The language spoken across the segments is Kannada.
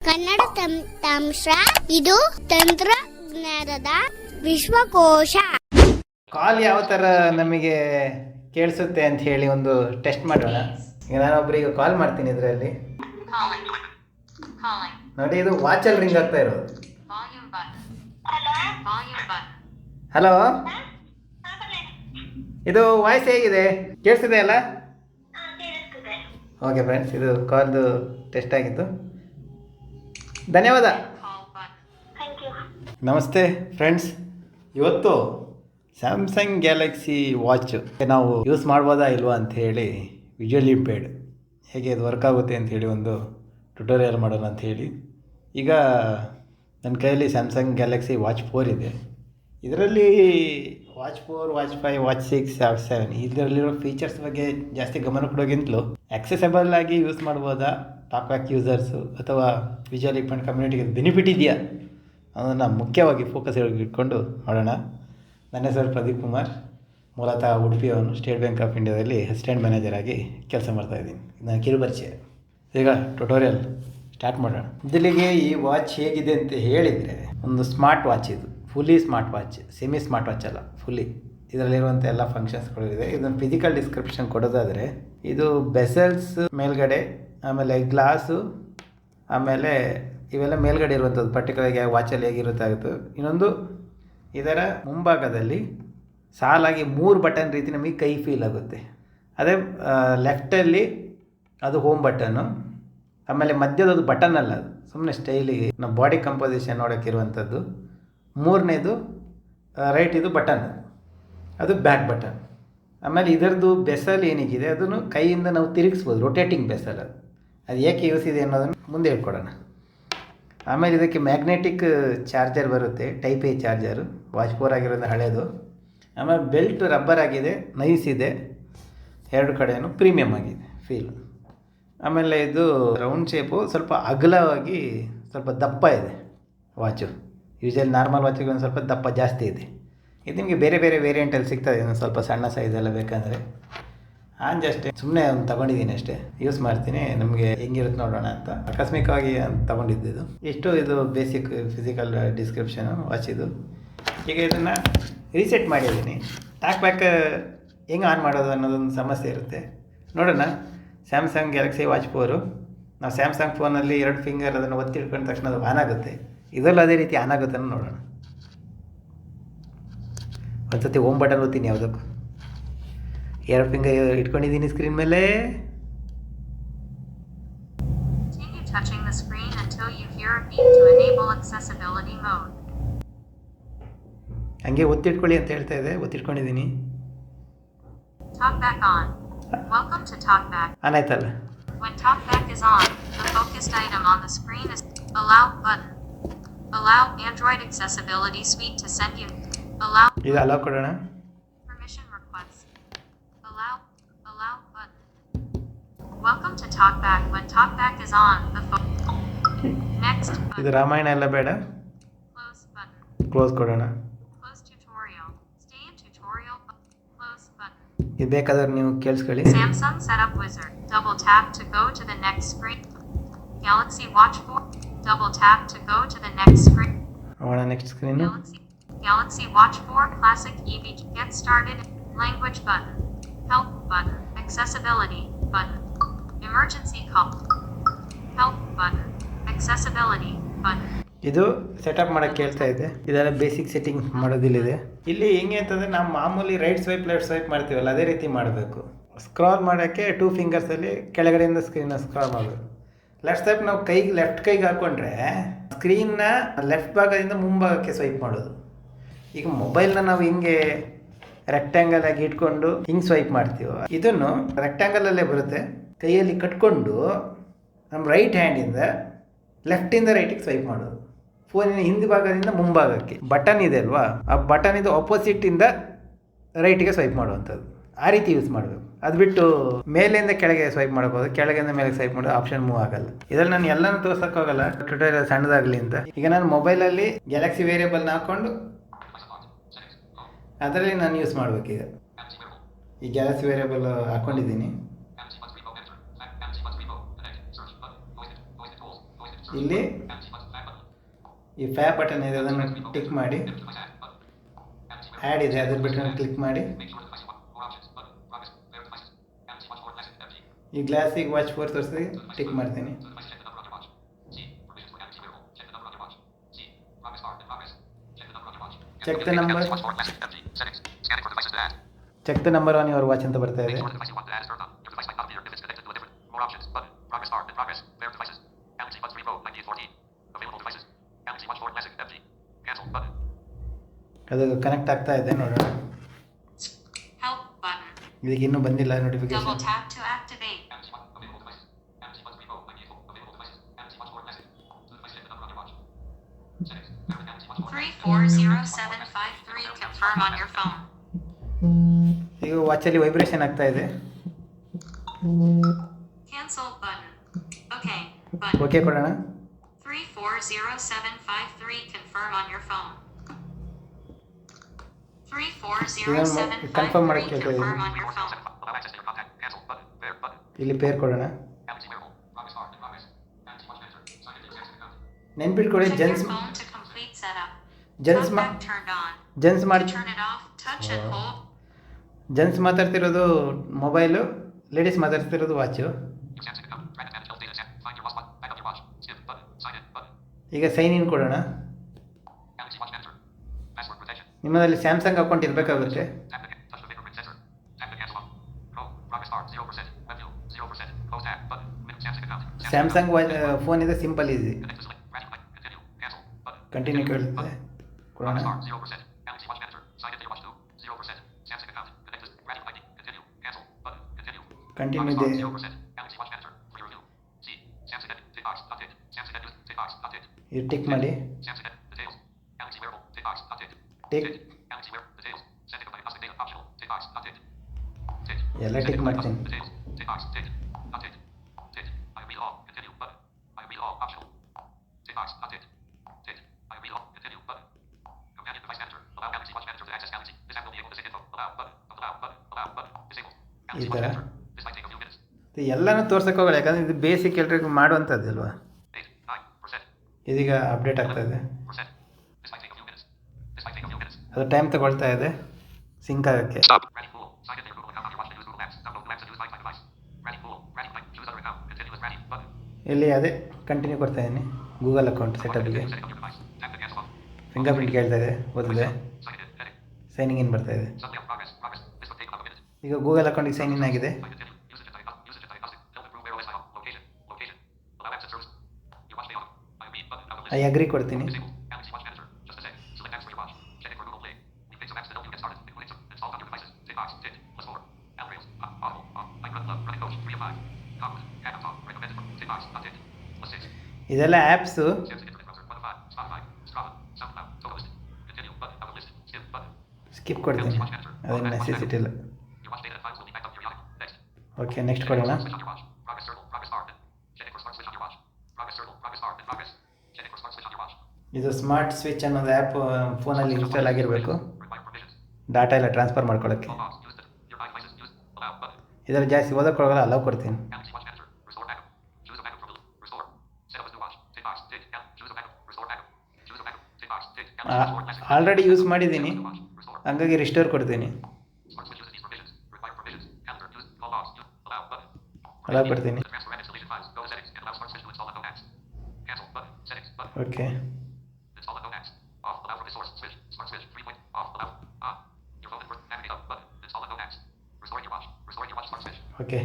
ಕನ್ನಡ ತಂತ್ರಾಂಶ ಇದು ತಂತ್ರಜ್ಞಾನದ ವಿಶ್ವಕೋಶ. ಕಾಲ್ ಯಾವ ಥರ ನಮಗೆ ಕೇಳಿಸುತ್ತೆ ಅಂತ ಹೇಳಿ ಒಂದು ಟೆಸ್ಟ್ ಮಾಡೋಣ. ಈಗ ನಾನೊಬ್ಬರಿಗೆ ಕಾಲ್ ಮಾಡ್ತೀನಿ ಇದರಲ್ಲಿ ನೋಡಿ, ಇದು ವಾಚಲ್ಲಿ ರಿಂಗ್ ಆಗ್ತಾ ಇರೋದು. ಹಲೋ, ಇದು ವಾಯ್ಸ್ ಹೇಗಿದೆ, ಕೇಳಿಸಿದೆ ಅಲ್ಲ? ಓಕೆ ಫ್ರೆಂಡ್ಸ್, ಇದು ಕಾಲ್ದು ಟೆಸ್ಟ್ ಆಗಿತ್ತು. ಧನ್ಯವಾದ. ನಮಸ್ತೆ ಫ್ರೆಂಡ್ಸ್, ಇವತ್ತು ಸ್ಯಾಮ್ಸಂಗ್ ಗ್ಯಾಲಕ್ಸಿ ವಾಚ್ ನಾವು ಯೂಸ್ ಮಾಡ್ಬೋದಾ ಇಲ್ವಾ ಅಂತ ಹೇಳಿ, ವಿಜುವಲಿ ಇಂಪೇರ್ಡ್ ಹೇಗೆ ಇದು ವರ್ಕ್ ಆಗುತ್ತೆ ಅಂತ ಹೇಳಿ ಒಂದು ಟ್ಯುಟೋರಿಯಲ್ ಮಾಡೋಣ ಅಂತ ಹೇಳಿ. ಈಗ ನನ್ನ ಕೈಯಲ್ಲಿ ಸ್ಯಾಮ್ಸಂಗ್ ಗ್ಯಾಲಕ್ಸಿ ವಾಚ್ 4 ಇದೆ. ಇದರಲ್ಲಿ ವಾಚ್ 4, ವಾಚ್ 5, ವಾಚ್ 6, ವಾಚ್ 7 ಇದರಲ್ಲಿರೋ ಫೀಚರ್ಸ್ ಬಗ್ಗೆ ಜಾಸ್ತಿ ಗಮನ ಕೊಡೋಕ್ಕಿಂತಲೂ ಆಕ್ಸೆಸಬಲ್ ಆಗಿ ಯೂಸ್ ಮಾಡ್ಬೋದಾ, ಟಾಕ್ ಬ್ಯಾಕ್ ಯೂಸರ್ಸು ಅಥವಾ ವಿಜುವಲ್ ಇಂಪೇರ್ಡ್ ಕಮ್ಯುನಿಟಿಗೆ ಬೆನಿಫಿಟ್ ಇದೆಯಾ ಅದನ್ನು ಮುಖ್ಯವಾಗಿ ಫೋಕಸ್ ಇಟ್ಕೊಂಡು ಮಾಡೋಣ. ನನ್ನ ಹೆಸರು ಪ್ರದೀಪ್ ಕುಮಾರ್, ಮೂಲತಃ ಉಡುಪಿಯವನು. ಸ್ಟೇಟ್ ಬ್ಯಾಂಕ್ ಆಫ್ ಇಂಡಿಯಾದಲ್ಲಿ ಅಸಿಸ್ಟೆಂಟ್ ಮ್ಯಾನೇಜರ್ ಆಗಿ ಕೆಲಸ ಮಾಡ್ತಾಯಿದ್ದೀನಿ. ನಾನು ಕಿರುಪರಿಚಯ. ಈಗ ಟ್ಯುಟೋರಿಯಲ್ ಸ್ಟಾರ್ಟ್ ಮಾಡೋಣ. ಮೊದಲಿಗೆ ಈ ವಾಚ್ ಹೇಗಿದೆ ಅಂತ ಹೇಳಿದರೆ, ಒಂದು ಸ್ಮಾರ್ಟ್ ವಾಚ್ ಇದು, fully smart watch, semi smart watch ಅಲ್ಲ, ಫುಲ್ಲಿ. ಇದರಲ್ಲಿರುವಂಥ ಎಲ್ಲ ಫಂಕ್ಷನ್ಸ್ಗಳು ಇದೆ. ಇದನ್ನು ಫಿಸಿಕಲ್ ಡಿಸ್ಕ್ರಿಪ್ಷನ್ ಕೊಡೋದಾದರೆ, ಇದು ಬೆಸಲ್ಸ್ ಮೇಲ್ಗಡೆ, ಆಮೇಲೆ ಗ್ಲಾಸು, ಆಮೇಲೆ ಇವೆಲ್ಲ ಮೇಲ್ಗಡೆ ಇರುವಂಥದ್ದು ಪರ್ಟಿಕ್ಯುಲರ್ಗೆ ವಾಚಲ್ಲಿ ಹೇಗಿರುತ್ತೆ ಆಗುತ್ತೆ. ಇನ್ನೊಂದು ಇದರ ಮುಂಭಾಗದಲ್ಲಿ ಸಾಲಾಗಿ 3 ಬಟನ್ ರೀತಿ ನಮಗೆ ಕೈ ಫೀಲ್ ಆಗುತ್ತೆ. ಅದೇ ಲೆಫ್ಟಲ್ಲಿ ಅದು ಹೋಮ್ ಬಟನ್ನು, ಆಮೇಲೆ ಮಧ್ಯದದು ಬಟನ್ ಅಲ್ಲ, ಅದು ಸುಮ್ಮನೆ ಸ್ಟೈಲಿಗೆ ನಮ್ಮ ಬಾಡಿ ಕಂಪೋಸಿಷನ್ ನೋಡೋಕ್ಕಿರುವಂಥದ್ದು. 3ನೇದು ರೈಟ್, ಇದು ಬಟನ್, ಅದು ಬ್ಯಾಕ್ ಬಟನ್. ಆಮೇಲೆ ಇದರದ್ದು ಬೆಸಲ್ ಏನಿಗಿದೆ ಅದನ್ನು ಕೈಯಿಂದ ನಾವು ತಿರುಗಿಸ್ಬೋದು, ರೊಟೇಟಿಂಗ್ ಬೆಸಲ್. ಅದು ಏಕೆ ಯೂಸ್ ಇದೆ ಅನ್ನೋದನ್ನು ಮುಂದೆ ಹೇಳ್ಕೊಡೋಣ. ಆಮೇಲೆ ಇದಕ್ಕೆ ಮ್ಯಾಗ್ನೆಟಿಕ್ ಚಾರ್ಜರ್ ಬರುತ್ತೆ, ಟೈಪ್ ಎ ಚಾರ್ಜರು, ವಾಚ್ 4 ಆಗಿರೋದು ಹಳೆಯದು. ಆಮೇಲೆ ಬೆಲ್ಟ್ ರಬ್ಬರ್ ಆಗಿದೆ, ನೈಸ್ ಇದೆ, 2 ಕಡೆಯೂ ಪ್ರೀಮಿಯಮ್ ಆಗಿದೆ ಫೀಲ್. ಆಮೇಲೆ ಇದು ರೌಂಡ್ ಶೇಪು, ಸ್ವಲ್ಪ ಅಗಲವಾಗಿ ಸ್ವಲ್ಪ ದಪ್ಪ ಇದೆ ವಾಚು. ಯೂಶಲಿ ನಾರ್ಮಲ್ ವಾಚಿಗೆ ಒಂದು ಸ್ವಲ್ಪ ದಪ್ಪ ಜಾಸ್ತಿ ಇದೆ. ಇದು ನಿಮಗೆ ಬೇರೆ ಬೇರೆ ವೇರಿಯಂಟಲ್ಲಿ ಸಿಗ್ತದೆ, ಒಂದು ಸ್ವಲ್ಪ ಸಣ್ಣ ಸೈಜೆಲ್ಲ ಬೇಕಂದರೆ. ನಾನು ಜಸ್ಟ್ ಸುಮ್ಮನೆ ಒಂದು ತೊಗೊಂಡಿದ್ದೀನಿ ಅಷ್ಟೇ, ಯೂಸ್ ಮಾಡ್ತೀನಿ, ನಮಗೆ ಹೆಂಗಿರುತ್ತೆ ನೋಡೋಣ ಅಂತ ಆಕಸ್ಮಿಕವಾಗಿ ತೊಗೊಂಡಿದ್ದು. ಇಷ್ಟು ಇದು ಬೇಸಿಕ್ ಫಿಸಿಕಲ್ ಡಿಸ್ಕ್ರಿಪ್ಷನು ವಾಚಿದು. ಈಗ ಇದನ್ನು ರೀಸೆಟ್ ಮಾಡಿದ್ದೀನಿ. ಟಾಕ್ ಬ್ಯಾಕ್ ಹೆಂಗೆ ಆನ್ ಮಾಡೋದು ಅನ್ನೋದೊಂದು ಸಮಸ್ಯೆ ಇರುತ್ತೆ. ನೋಡೋಣ. ಸ್ಯಾಮ್ಸಂಗ್ ಗ್ಯಾಲಕ್ಸಿ ವಾಚ್ 4, ನಾವು ಸ್ಯಾಮ್ಸಂಗ್ ಫೋನಲ್ಲಿ 2 ಫಿಂಗರ್ ಅದನ್ನು ಒತ್ತಿ ಹಿಡ್ಕೊಂಡ ತಕ್ಷಣ ಅದು ಆನ್ ಆಗುತ್ತೆ. ಇದರಲ್ಲೂ ಅದೇ ರೀತಿ ಆನ್ ಆಗುತ್ತೆ ಅನ್ನೋ ನೋಡೋಣ. ಒಂದು ಸತಿ ಹೋಮ್ ಬಟನ್ ಒತ್ತೀನಿ ಯಾವುದಕ್ಕೂ. 2 ಫಿಂಗರ್ ಇಟ್ಕೊಂಡಿದ್ದೀನಿ ಸ್ಕ್ರೀನ್ ಮೇಲೆ. ಹಂಗೆ ಒತ್ತಿಟ್ಕೊಳ್ಳಿ ಅಂತ ಹೇಳ್ತಾ ಇದೆ, ಒತ್ತಿಟ್ಕೊಂಡಿದ್ದೀನಿ. ಆನ್ ಆಯ್ತಲ್ಲ. When TalkBack is on, the focused item on the screen is Allow button. Allow Android Accessibility Suite to send you. Allow. ಈಗ ಅಲೌ ಕೊಡೋಣ. Permission request. Allow button. Welcome to TalkBack. When TalkBack is on, the next button. ಇದು ರಾಮಾಯಣ ಎಲ್ಲ ಬೇಡ. Close button. ಕ್ಲೋಸ್ ಕೊಡೋಣ. Close tutorial. Stay in tutorial. Close button. ಇದು ಬೇಕಾದ್ರೆ ನೀವು ಕೇಳಿಸ್ಕೊಳ್ಳಿ. Samsung Setup Wizard. Double tap to go to the next screen. Galaxy Watch 4. Double tap to go to the next screen. ಅವನ next screen. Galaxy Watch 4 Classic EV. Get started. Language button. Help button. Accessibility button. Emergency call. Help button. Accessibility button. ಇದು ಸೆಟಪ್ ಮಾಡೋಕ್ಕೆ ಹೇಳ್ತಾ ಇದೆ. ಇದೆಲ್ಲ ಬೇಸಿಕ್ ಸೆಟ್ಟಿಂಗ್ ಮಾಡೋದಿಲ್ಲಿದೆ. ಇಲ್ಲಿ ಹೆಂಗೆ ಅಂತಂದರೆ ನಾವು ಮಾಮೂಲಿ ರೈಟ್ ಸ್ವೈಪ್ ಲೆಫ್ಟ್ ಸ್ವೈಪ್ ಮಾಡ್ತೀವಲ್ಲ, ಅದೇ ರೀತಿ ಮಾಡಬೇಕು. ಸ್ಕ್ರಾಲ್ ಮಾಡೋಕ್ಕೆ 2 ಫಿಂಗರ್ಸಲ್ಲಿ ಕೆಳಗಡೆಯಿಂದ ಸ್ಕ್ರೀನ್ನ ಸ್ಕ್ರಾಲ್ ಮಾಡಬೇಕು. ಲೆಫ್ಟ್ ಸ್ವೈಪ್ ನಾವು ಲೆಫ್ಟ್ ಕೈಗೆ ಹಾಕ್ಕೊಂಡ್ರೆ ಸ್ಕ್ರೀನ್ನ ಲೆಫ್ಟ್ ಭಾಗದಿಂದ ಮುಂಭಾಗಕ್ಕೆ ಸ್ವೈಪ್ ಮಾಡೋದು. ಈಗ ಮೊಬೈಲ್ನ ನಾವು ಹಿಂಗೆ ರೆಕ್ಟ್ಯಾಂಗಲ್ ಆಗಿ ಇಟ್ಕೊಂಡು ಹಿಂಗೆ ಸ್ವೈಪ್ ಮಾಡ್ತೀವೋ, ಇದನ್ನು ರೆಕ್ಟ್ಯಾಂಗಲಲ್ಲೇ ಬರುತ್ತೆ. ಕೈಯಲ್ಲಿ ಕಟ್ಕೊಂಡು ನಮ್ಮ ರೈಟ್ ಹ್ಯಾಂಡಿಂದ ಲೆಫ್ಟಿಂದ ರೈಟಿಗೆ ಸ್ವೈಪ್ ಮಾಡೋದು. ಫೋನಿನ ಹಿಂದಿ ಭಾಗದಿಂದ ಮುಂಭಾಗಕ್ಕೆ ಬಟನ್ ಇದೆ ಅಲ್ವಾ, ಆ ಬಟನ್ ಇದು ಆಪೋಸಿಟ್ಟಿಂದ ರೈಟಿಗೆ ಸ್ವೈಪ್ ಮಾಡುವಂಥದ್ದು. ಆ ರೀತಿ ಯೂಸ್ ಮಾಡಬೇಕು. ಅದು ಬಿಟ್ಟು ಮೇಲಿಂದ ಕೆಳಗೆ ಸ್ವೈಪ್ ಮಾಡೋಕ್ಕೋದು, ಕೆಳಗಿಂದ ಮೇಲೆ ಸ್ವೈಪ್ ಮಾಡೋದು ಆಪ್ಷನ್ ಮೂವ್ ಆಗಲ್ಲ. ಇದರಲ್ಲಿ ನಾನು ಎಲ್ಲನೂ ತೋರ್ಸೋಕ್ಕಾಗಲ್ಲ, ಟ್ಯುಟೋರಿಯಲ್ ಸಣ್ಣದಾಗಲಿ ಅಂತ. ಈಗ ನಾನು ಮೊಬೈಲಲ್ಲಿ ಗ್ಯಾಲಕ್ಸಿ ವೇರಿಯಬಲ್ನ ಹಾಕ್ಕೊಂಡು ಅದರಲ್ಲಿ ನಾನು ಯೂಸ್ ಮಾಡಬೇಕೀಗ. ಈ ಗ್ಯಾಲಕ್ಸಿ ವೇರಿಯಬಲ್ ಹಾಕ್ಕೊಂಡಿದ್ದೀನಿ. ಇಲ್ಲಿ ಈ ಫ್ಯಾಬ್ ಬಟನ್ ಇದೆ, ಅದನ್ನು ಟಿಕ್ ಮಾಡಿ. ಆ್ಯಡ್ ಇದೆ, ಅದ್ರ ಬಟನ್ ಕ್ಲಿಕ್ ಮಾಡಿ. ಈ ಗ್ಲಾಸಿಗೆ ವಾಚ್ 4 ತೋರಿಸಿ ಟಿಕ್ ಮಾಡ್ತೀನಿ. Check the number on your watch ಅಂತ ಬರ್ತಾ ಇದೆ. ಅದು ಕನೆಕ್ಟ್ ಆಗ್ತಾ ಇದೆ, ನೋಡೋಣ. Help button. ಇದಕ್ಕೆ ಇನ್ನೂ ಬಂದಿಲ್ಲ Double notification. tap to activate. 340753 confirm on your phone. ಈಗ ವಾಚಲ್ಲಿ ವೈಬ್ರೇಷನ್ ಆಗ್ತಾ ಇದೆ. Cancel button. Okay button. Okay ಕೊಡೋಣ. 340753 confirm on your phone. Confirm 340753 ಮಾಡಕ್ಕೆ ಹೇಳ್ತಾ confirm on ಇದ್ದೀನಿ. your phone. ಇಲ್ಲಿ ಪೇರ್ ಕೊಡೋಣ. ನೆನ್ಪಿಟ್ಕೊಳ್ಳಿ, Check your phone to complete setup. Gents Talkback turned on. Gents To ಮಾಡಿ turn it off, touch and hold. Gents ಮಾತಾಡ್ತಿರೋದು ಮೊಬೈಲು, ಲೇಡೀಸ್ ಮಾತಾಡ್ತಿರೋದು ವಾಚು. ಈಗ ಸೈನ್ ಇನ್ ಕೊಡೋಣ. ನಿಮ್ಮಲ್ಲಿ ಸ್ಯಾಮ್ಸಂಗ್ ಅಕೌಂಟ್ ಇರಬೇಕಾಗುತ್ತೆ. ಸ್ಯಾಮ್ಸಂಗ್ ಫೋನ್ ಇದೆ, ಸಿಂಪಲ್ ಈಸಿ. ಕಂಟಿನ್ಯೂ ಕೇಳುತ್ತೆ, ಕೊಡೋಣ. ಕಂಟಿನ್ಯೂ ಇದೆ. ಇದು ಟಿಕ್ ಮಾಡಿ. ಟಿಕ್ ಎಲ್ಲ ಟಿಕ್ ಮಾಡ್ತೀನಿ. ಈ ಥರ ಎಲ್ಲನೂ ತೋರ್ಸಕ್ಕೆ ಹೋಗಲ್ಲ, ಯಾಕಂದರೆ ಇದು ಬೇಸಿಕ್ ಎಲ್ರಿಗೂ ಮಾಡುವಂಥದ್ದಲ್ವಾ. ಇದೀಗ ಅಪ್ಡೇಟ್ ಆಗ್ತಾ ಇದೆ, ಅದು ಟೈಮ್ ತಗೊಳ್ತಾ ಇದೆ ಸಿಂಕ್ ಆಗೋಕ್ಕೆ. ಇಲ್ಲಿ ಅದೇ ಕಂಟಿನ್ಯೂ ಕೊಡ್ತಾ ಇದ್ದೀನಿ. ಗೂಗಲ್ ಅಕೌಂಟ್ ಸೆಟಪ್ಗೆ ಫಿಂಗರ್ ಪ್ರಿಂಟ್ ಕೇಳ್ತಾ ಇದೆ, ಓದಿದೆ. ಸೈನಿಂಗ್ ಇನ್ ಬರ್ತಾ ಇದೆ. ಈಗ ಗೂಗಲ್ ಅಕೌಂಟಿಗೆ ಸೈನ್ ಇನ್ ಆಗಿದೆ. ಐ ಅಗ್ರಿ ಕೊಡ್ತೀನಿ. ಇದೆಲ್ಲ ಆ್ಯಪ್ಸು. ಸ್ಕಿಪ್ ಕೊಡ್ತೀನಿ, ಅದೇನು ನೆಸೆಸಿಟಿ ಇಲ್ಲ. ಓಕೆ, ನೆಕ್ಸ್ಟ್ ಕೊಡೋಣ. ಇದು ಸ್ಮಾರ್ಟ್ ಸ್ವಿಚ್ ಅನ್ನೋದು ಆ್ಯಪ್ ಫೋನಲ್ಲಿ ಇನ್ಸ್ಟಾಲ್ ಆಗಿರಬೇಕು, ಡಾಟಾ ಎಲ್ಲ ಟ್ರಾನ್ಸ್ಫರ್ ಮಾಡ್ಕೊಳ್ಳೋಕ್ಕೆ. ಇದರಲ್ಲಿ ಜಾಸ್ತಿ ಓದೋಕ್ಕೆ ಹೋಗಲ್ಲ, ಅಲೋ ಕೊಡ್ತೀನಿ. ಆಲ್ರೆಡಿ ಯೂಸ್ ಮಾಡಿದ್ದೀನಿ, ಹಂಗಾಗಿ ರಿಸ್ಟೋರ್ ಕೊಡ್ತೀನಿ, ಅಲೋ ಕೊಡ್ತೀನಿ. ಓಕೆ, ಓಕೆ,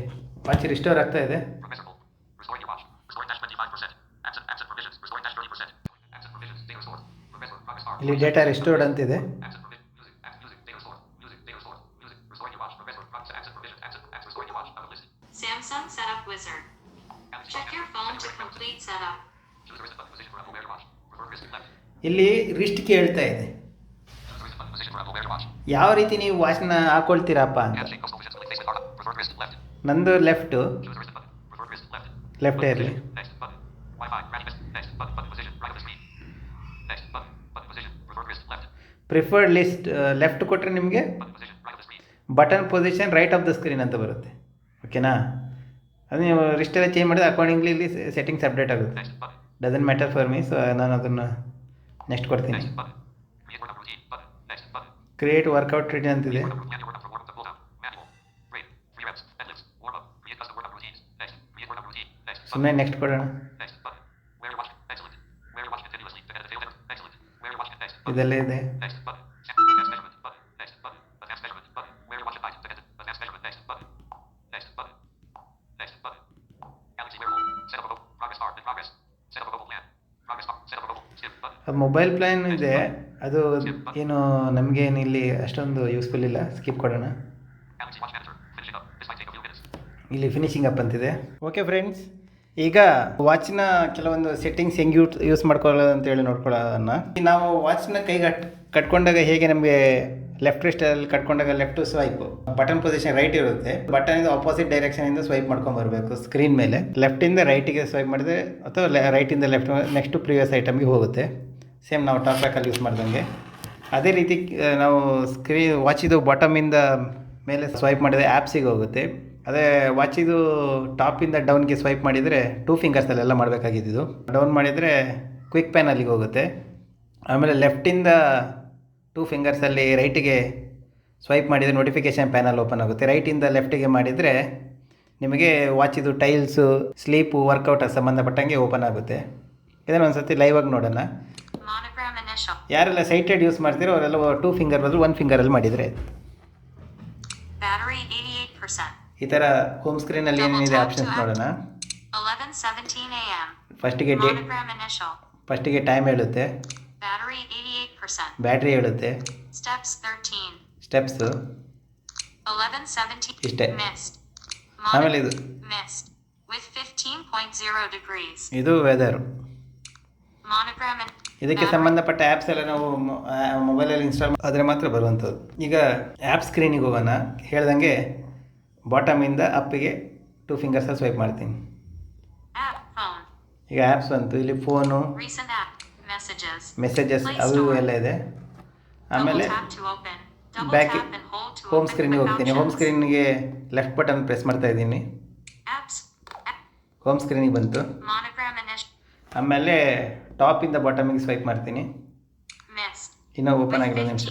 ವಾಚ್ ರಿಸ್ಟೋರ್ ಆಗ್ತಾ ಇದೆ. ಇಲ್ಲಿ ಡೇಟಾ ರಿಸ್ಟೋರ್ಡ್ ಅಂತಿದೆ. Samsung Setup Wizard. Check your phone to complete setup. ಇಲ್ಲಿ ರಿಸ್ಟ್ ಕೇಳ್ತಾ ಇದೆ, ಯಾವ ರೀತಿ ನೀವು ವಾಚ್ನ ಹಾಕೊಳ್ತೀರಪ್ಪ ಅಂತ. ನಂದು ಲೆಫ್ಟ್ ಇರಲಿ. ಪ್ರಿಫರ್ಡ್ ಲಿಸ್ಟ್ ಲೆಫ್ಟ್ ಕೊಟ್ಟರೆ ನಿಮಗೆ button position right of the screen ಅಂತ ಬರುತ್ತೆ. ಓಕೆನಾ? ಅದು ನೀವು ರಿಸ್ಟೆಲ್ಲ ಚೇಂಜ್ ಮಾಡಿದ್ರೆ ಅಕಾರ್ಡಿಂಗ್ಲಿ ಇಲ್ಲಿ ಸೆಟ್ಟಿಂಗ್ಸ್ ಅಪ್ಡೇಟ್ ಆಗುತ್ತೆ. Doesn't matter for me. So ನಾನು ಅದನ್ನು ನೆಕ್ಸ್ಟ್ ಕೊಡ್ತೀನಿ. Next button. Create workout routine button. Next button. Create workout routine ಅಂತಿದೆ. Plan your workout for warm up to cool down. Manual. Rate. 3 reps. Deadlifts. Warm up. Create custom workout routines. Next. Create workout routine. Next. ಸುಮ್ಮನೆ ನೆಕ್ಸ್ಟ್ ಕೊಡೋಣ. Next button. Where you're watching. Excellent. Where you're watching continuously to edit the failed error. Excellent. Where you're watching. Next. Button. ಇದೆಲ್ಲ ಇದೆ. Next button. Advanced measurement button. Next button. Advanced measurement button. Where you're watching. To edit. Advanced measurement. Next button. Next button. Next button. Galaxy wearable. Set up a goal. Progress bar. In progress. Set up a global plan. Progress bar. Set up a global. Skip button. Mobile plan ಇದೆ, ಅದು ಏನು ನಮಗೇನು ಇಲ್ಲಿ ಅಷ್ಟೊಂದು ಯೂಸ್ಫುಲ್ ಇಲ್ಲ. ಸ್ಕಿಪ್ ಕೊಡೋಣ. Galaxy Watch Manager. Finishing up. This might take a few minutes. ಇಲ್ಲಿ ಫಿನಿಶಿಂಗ್ ಅಪ್ ಅಂತಿದೆ. ಓಕೆ ಫ್ರೆಂಡ್ಸ್, ಈಗ ವಾಚ್ನ ಕೆಲವೊಂದು ಸೆಟ್ಟಿಂಗ್ಸ್ ಹೆಂಗೆ ಯೂಸ್ ಮಾಡ್ಕೊಳ್ಳೋದು ಅಂತೇಳಿ ನೋಡ್ಕೊಳ್ಳೋಣ. ನಾವು ವಾಚ್ನ ಕೈಗೆ ಕಟ್ಕೊಂಡಾಗ ಹೇಗೆ ನಮಗೆ ಲೆಫ್ಟ್ ರಿಸ್ಟಲ್ಲಿ ಕಟ್ಕೊಂಡಾಗ left swipe, button position right ಇರುತ್ತೆ. ಬಟನ್ ಇದು ಆಪೋಸಿಟ್ ಡೈರೆಕ್ಷನಿಂದ ಸ್ವೈಪ್ ಮಾಡ್ಕೊಂಡು ಬರಬೇಕು ಸ್ಕ್ರೀನ್ ಮೇಲೆ. ಲೆಫ್ಟಿಂದ ರೈಟಿಗೆ ಸ್ವೈಪ್ ಮಾಡಿದ್ರೆ ಅಥವಾ ರೈಟಿಂದ ಲೆಫ್ಟ್ ನೆಕ್ಸ್ಟ್ ಪ್ರಿವಿಯಸ್ ಐಟಮ್ಗೆ ಹೋಗುತ್ತೆ. ಸೇಮ್ ನಾವು ಟಾಪ್ ಬ್ಯಾಕಲ್ಲಿ ಯೂಸ್ ಮಾಡ್ದಂಗೆ ಅದೇ ರೀತಿ ನಾವು ವಾಚಿದು ಬಾಟಮಿಂದ ಮೇಲೆ ಸ್ವೈಪ್ ಮಾಡಿದರೆ ಆ್ಯಪ್ಸಿಗೆ ಹೋಗುತ್ತೆ. ಅದೇ ವಾಚಿದು ಟಾಪಿಂದ ಡೌನ್ಗೆ ಸ್ವೈಪ್ ಮಾಡಿದರೆ 2 ಫಿಂಗರ್ಸಲ್ಲೆಲ್ಲ ಮಾಡಬೇಕಾಗಿದ್ದು. ಡೌನ್ ಮಾಡಿದರೆ ಕ್ವಿಕ್ ಪ್ಯಾನ್ ಅಲ್ಲಿಗೆ ಹೋಗುತ್ತೆ. ಆಮೇಲೆ ಲೆಫ್ಟಿಂದ 2 ಫಿಂಗರ್ಸಲ್ಲಿ ರೈಟಿಗೆ ಸ್ವೈಪ್ ಮಾಡಿದರೆ ನೋಟಿಫಿಕೇಷನ್ ಪ್ಯಾನಲ್ ಓಪನ್ ಆಗುತ್ತೆ. ರೈಟಿಂದ ಲೆಫ್ಟಿಗೆ ಮಾಡಿದರೆ ನಿಮಗೆ ವಾಚಿದು ಟೈಲ್ಸು, ಸ್ಲೀಪು, ವರ್ಕೌಟ್ ಸಂಬಂಧಪಟ್ಟಂಗೆ ಓಪನ್ ಆಗುತ್ತೆ. ಇದನ್ನು ಒಂದು ಸರ್ತಿ ಲೈವಾಗಿ ನೋಡೋಣ. Monogram initial. ಯಾರೆಲ್ಲ ಸೈಟೆಡ್ ಯೂಸ್ ಮಾಡ್ತೀರೋ ಅವರೆಲ್ಲ 2 ಫಿಂಗರ್ ಬದಲು 1 ಫಿಂಗರಲ್ಲಿ ಮಾಡಿದರೆ. Battery 88%. ಈ ಥರ ಹೋಮ್ ಸ್ಕ್ರೀನಲ್ಲಿ ಏನೇನಿದೆ ಆಪ್ಷನ್ಸ್ ನೋಡೋಣ. 11:17 a.m. ಫಸ್ಟಿಗೆ Monogram initial. ಫಸ್ಟಿಗೆ ಟೈಮ್ ಹೇಳುತ್ತೆ, Battery 88%. ಬ್ಯಾಟ್ರಿ ಹೇಳುತ್ತೆ, Steps 13. ಸ್ಟೆಪ್ಸು 11:17. ಇಷ್ಟೇ. Missed. ಆಮೇಲೆ ಇದು Missed. With 15.0 degrees. ಇದು ವೆದರು. Monogram and ಇದಕ್ಕೆ ಸಂಬಂಧಪಟ್ಟ ಆ್ಯಪ್ಸ್ ಎಲ್ಲ ನಾವು ಮೊಬೈಲಲ್ಲಿ ಇನ್ಸ್ಟಾಲ್ ಆದರೆ ಮಾತ್ರ ಬರುವಂಥದ್ದು. ಈಗ ಆ್ಯಪ್ ಸ್ಕ್ರೀನಿಗೆ ಹೋಗೋಣ. ಹೇಳ್ದಂಗೆ ಬಾಟಮಿಂದ ಅಪ್ಪಿಗೆ 2 ಫಿಂಗರ್ಸಲ್ಲಿ ಸ್ವೈಪ್ ಮಾಡ್ತೀನಿ. app phone. ಈಗ ಆ್ಯಪ್ಸ್ ಬಂತು. ಇಲ್ಲಿ phone, Recent app. Messages. Messages ಅವು ಎಲ್ಲ ಇದೆ. ಆಮೇಲೆ Double tap to open. Double back tap and hold to home open ಸ್ಕ್ರೀನಿಗೆ quick ಹೋಗ್ತೀನಿ. Home options. ಸ್ಕ್ರೀನ್ಗೆ ಲೆಫ್ಟ್ ಬಟನ್ ಪ್ರೆಸ್ ಮಾಡ್ತಾ ಇದ್ದೀನಿ. Apps. App. ಹೋಮ್ ಸ್ಕ್ರೀನಿಗೆ ಬಂತು. Monogram initial. ಆಮೇಲೆ ಟಾಪಿಂದ ಬಾಟಮಿಗೆ ಸ್ವೈಪ್ ಮಾಡ್ತೀನಿ. Missed. ಇನ್ನೂ ಓಪನ್ ಆಗಿಲ್ಲ ನಿಮಿಷ.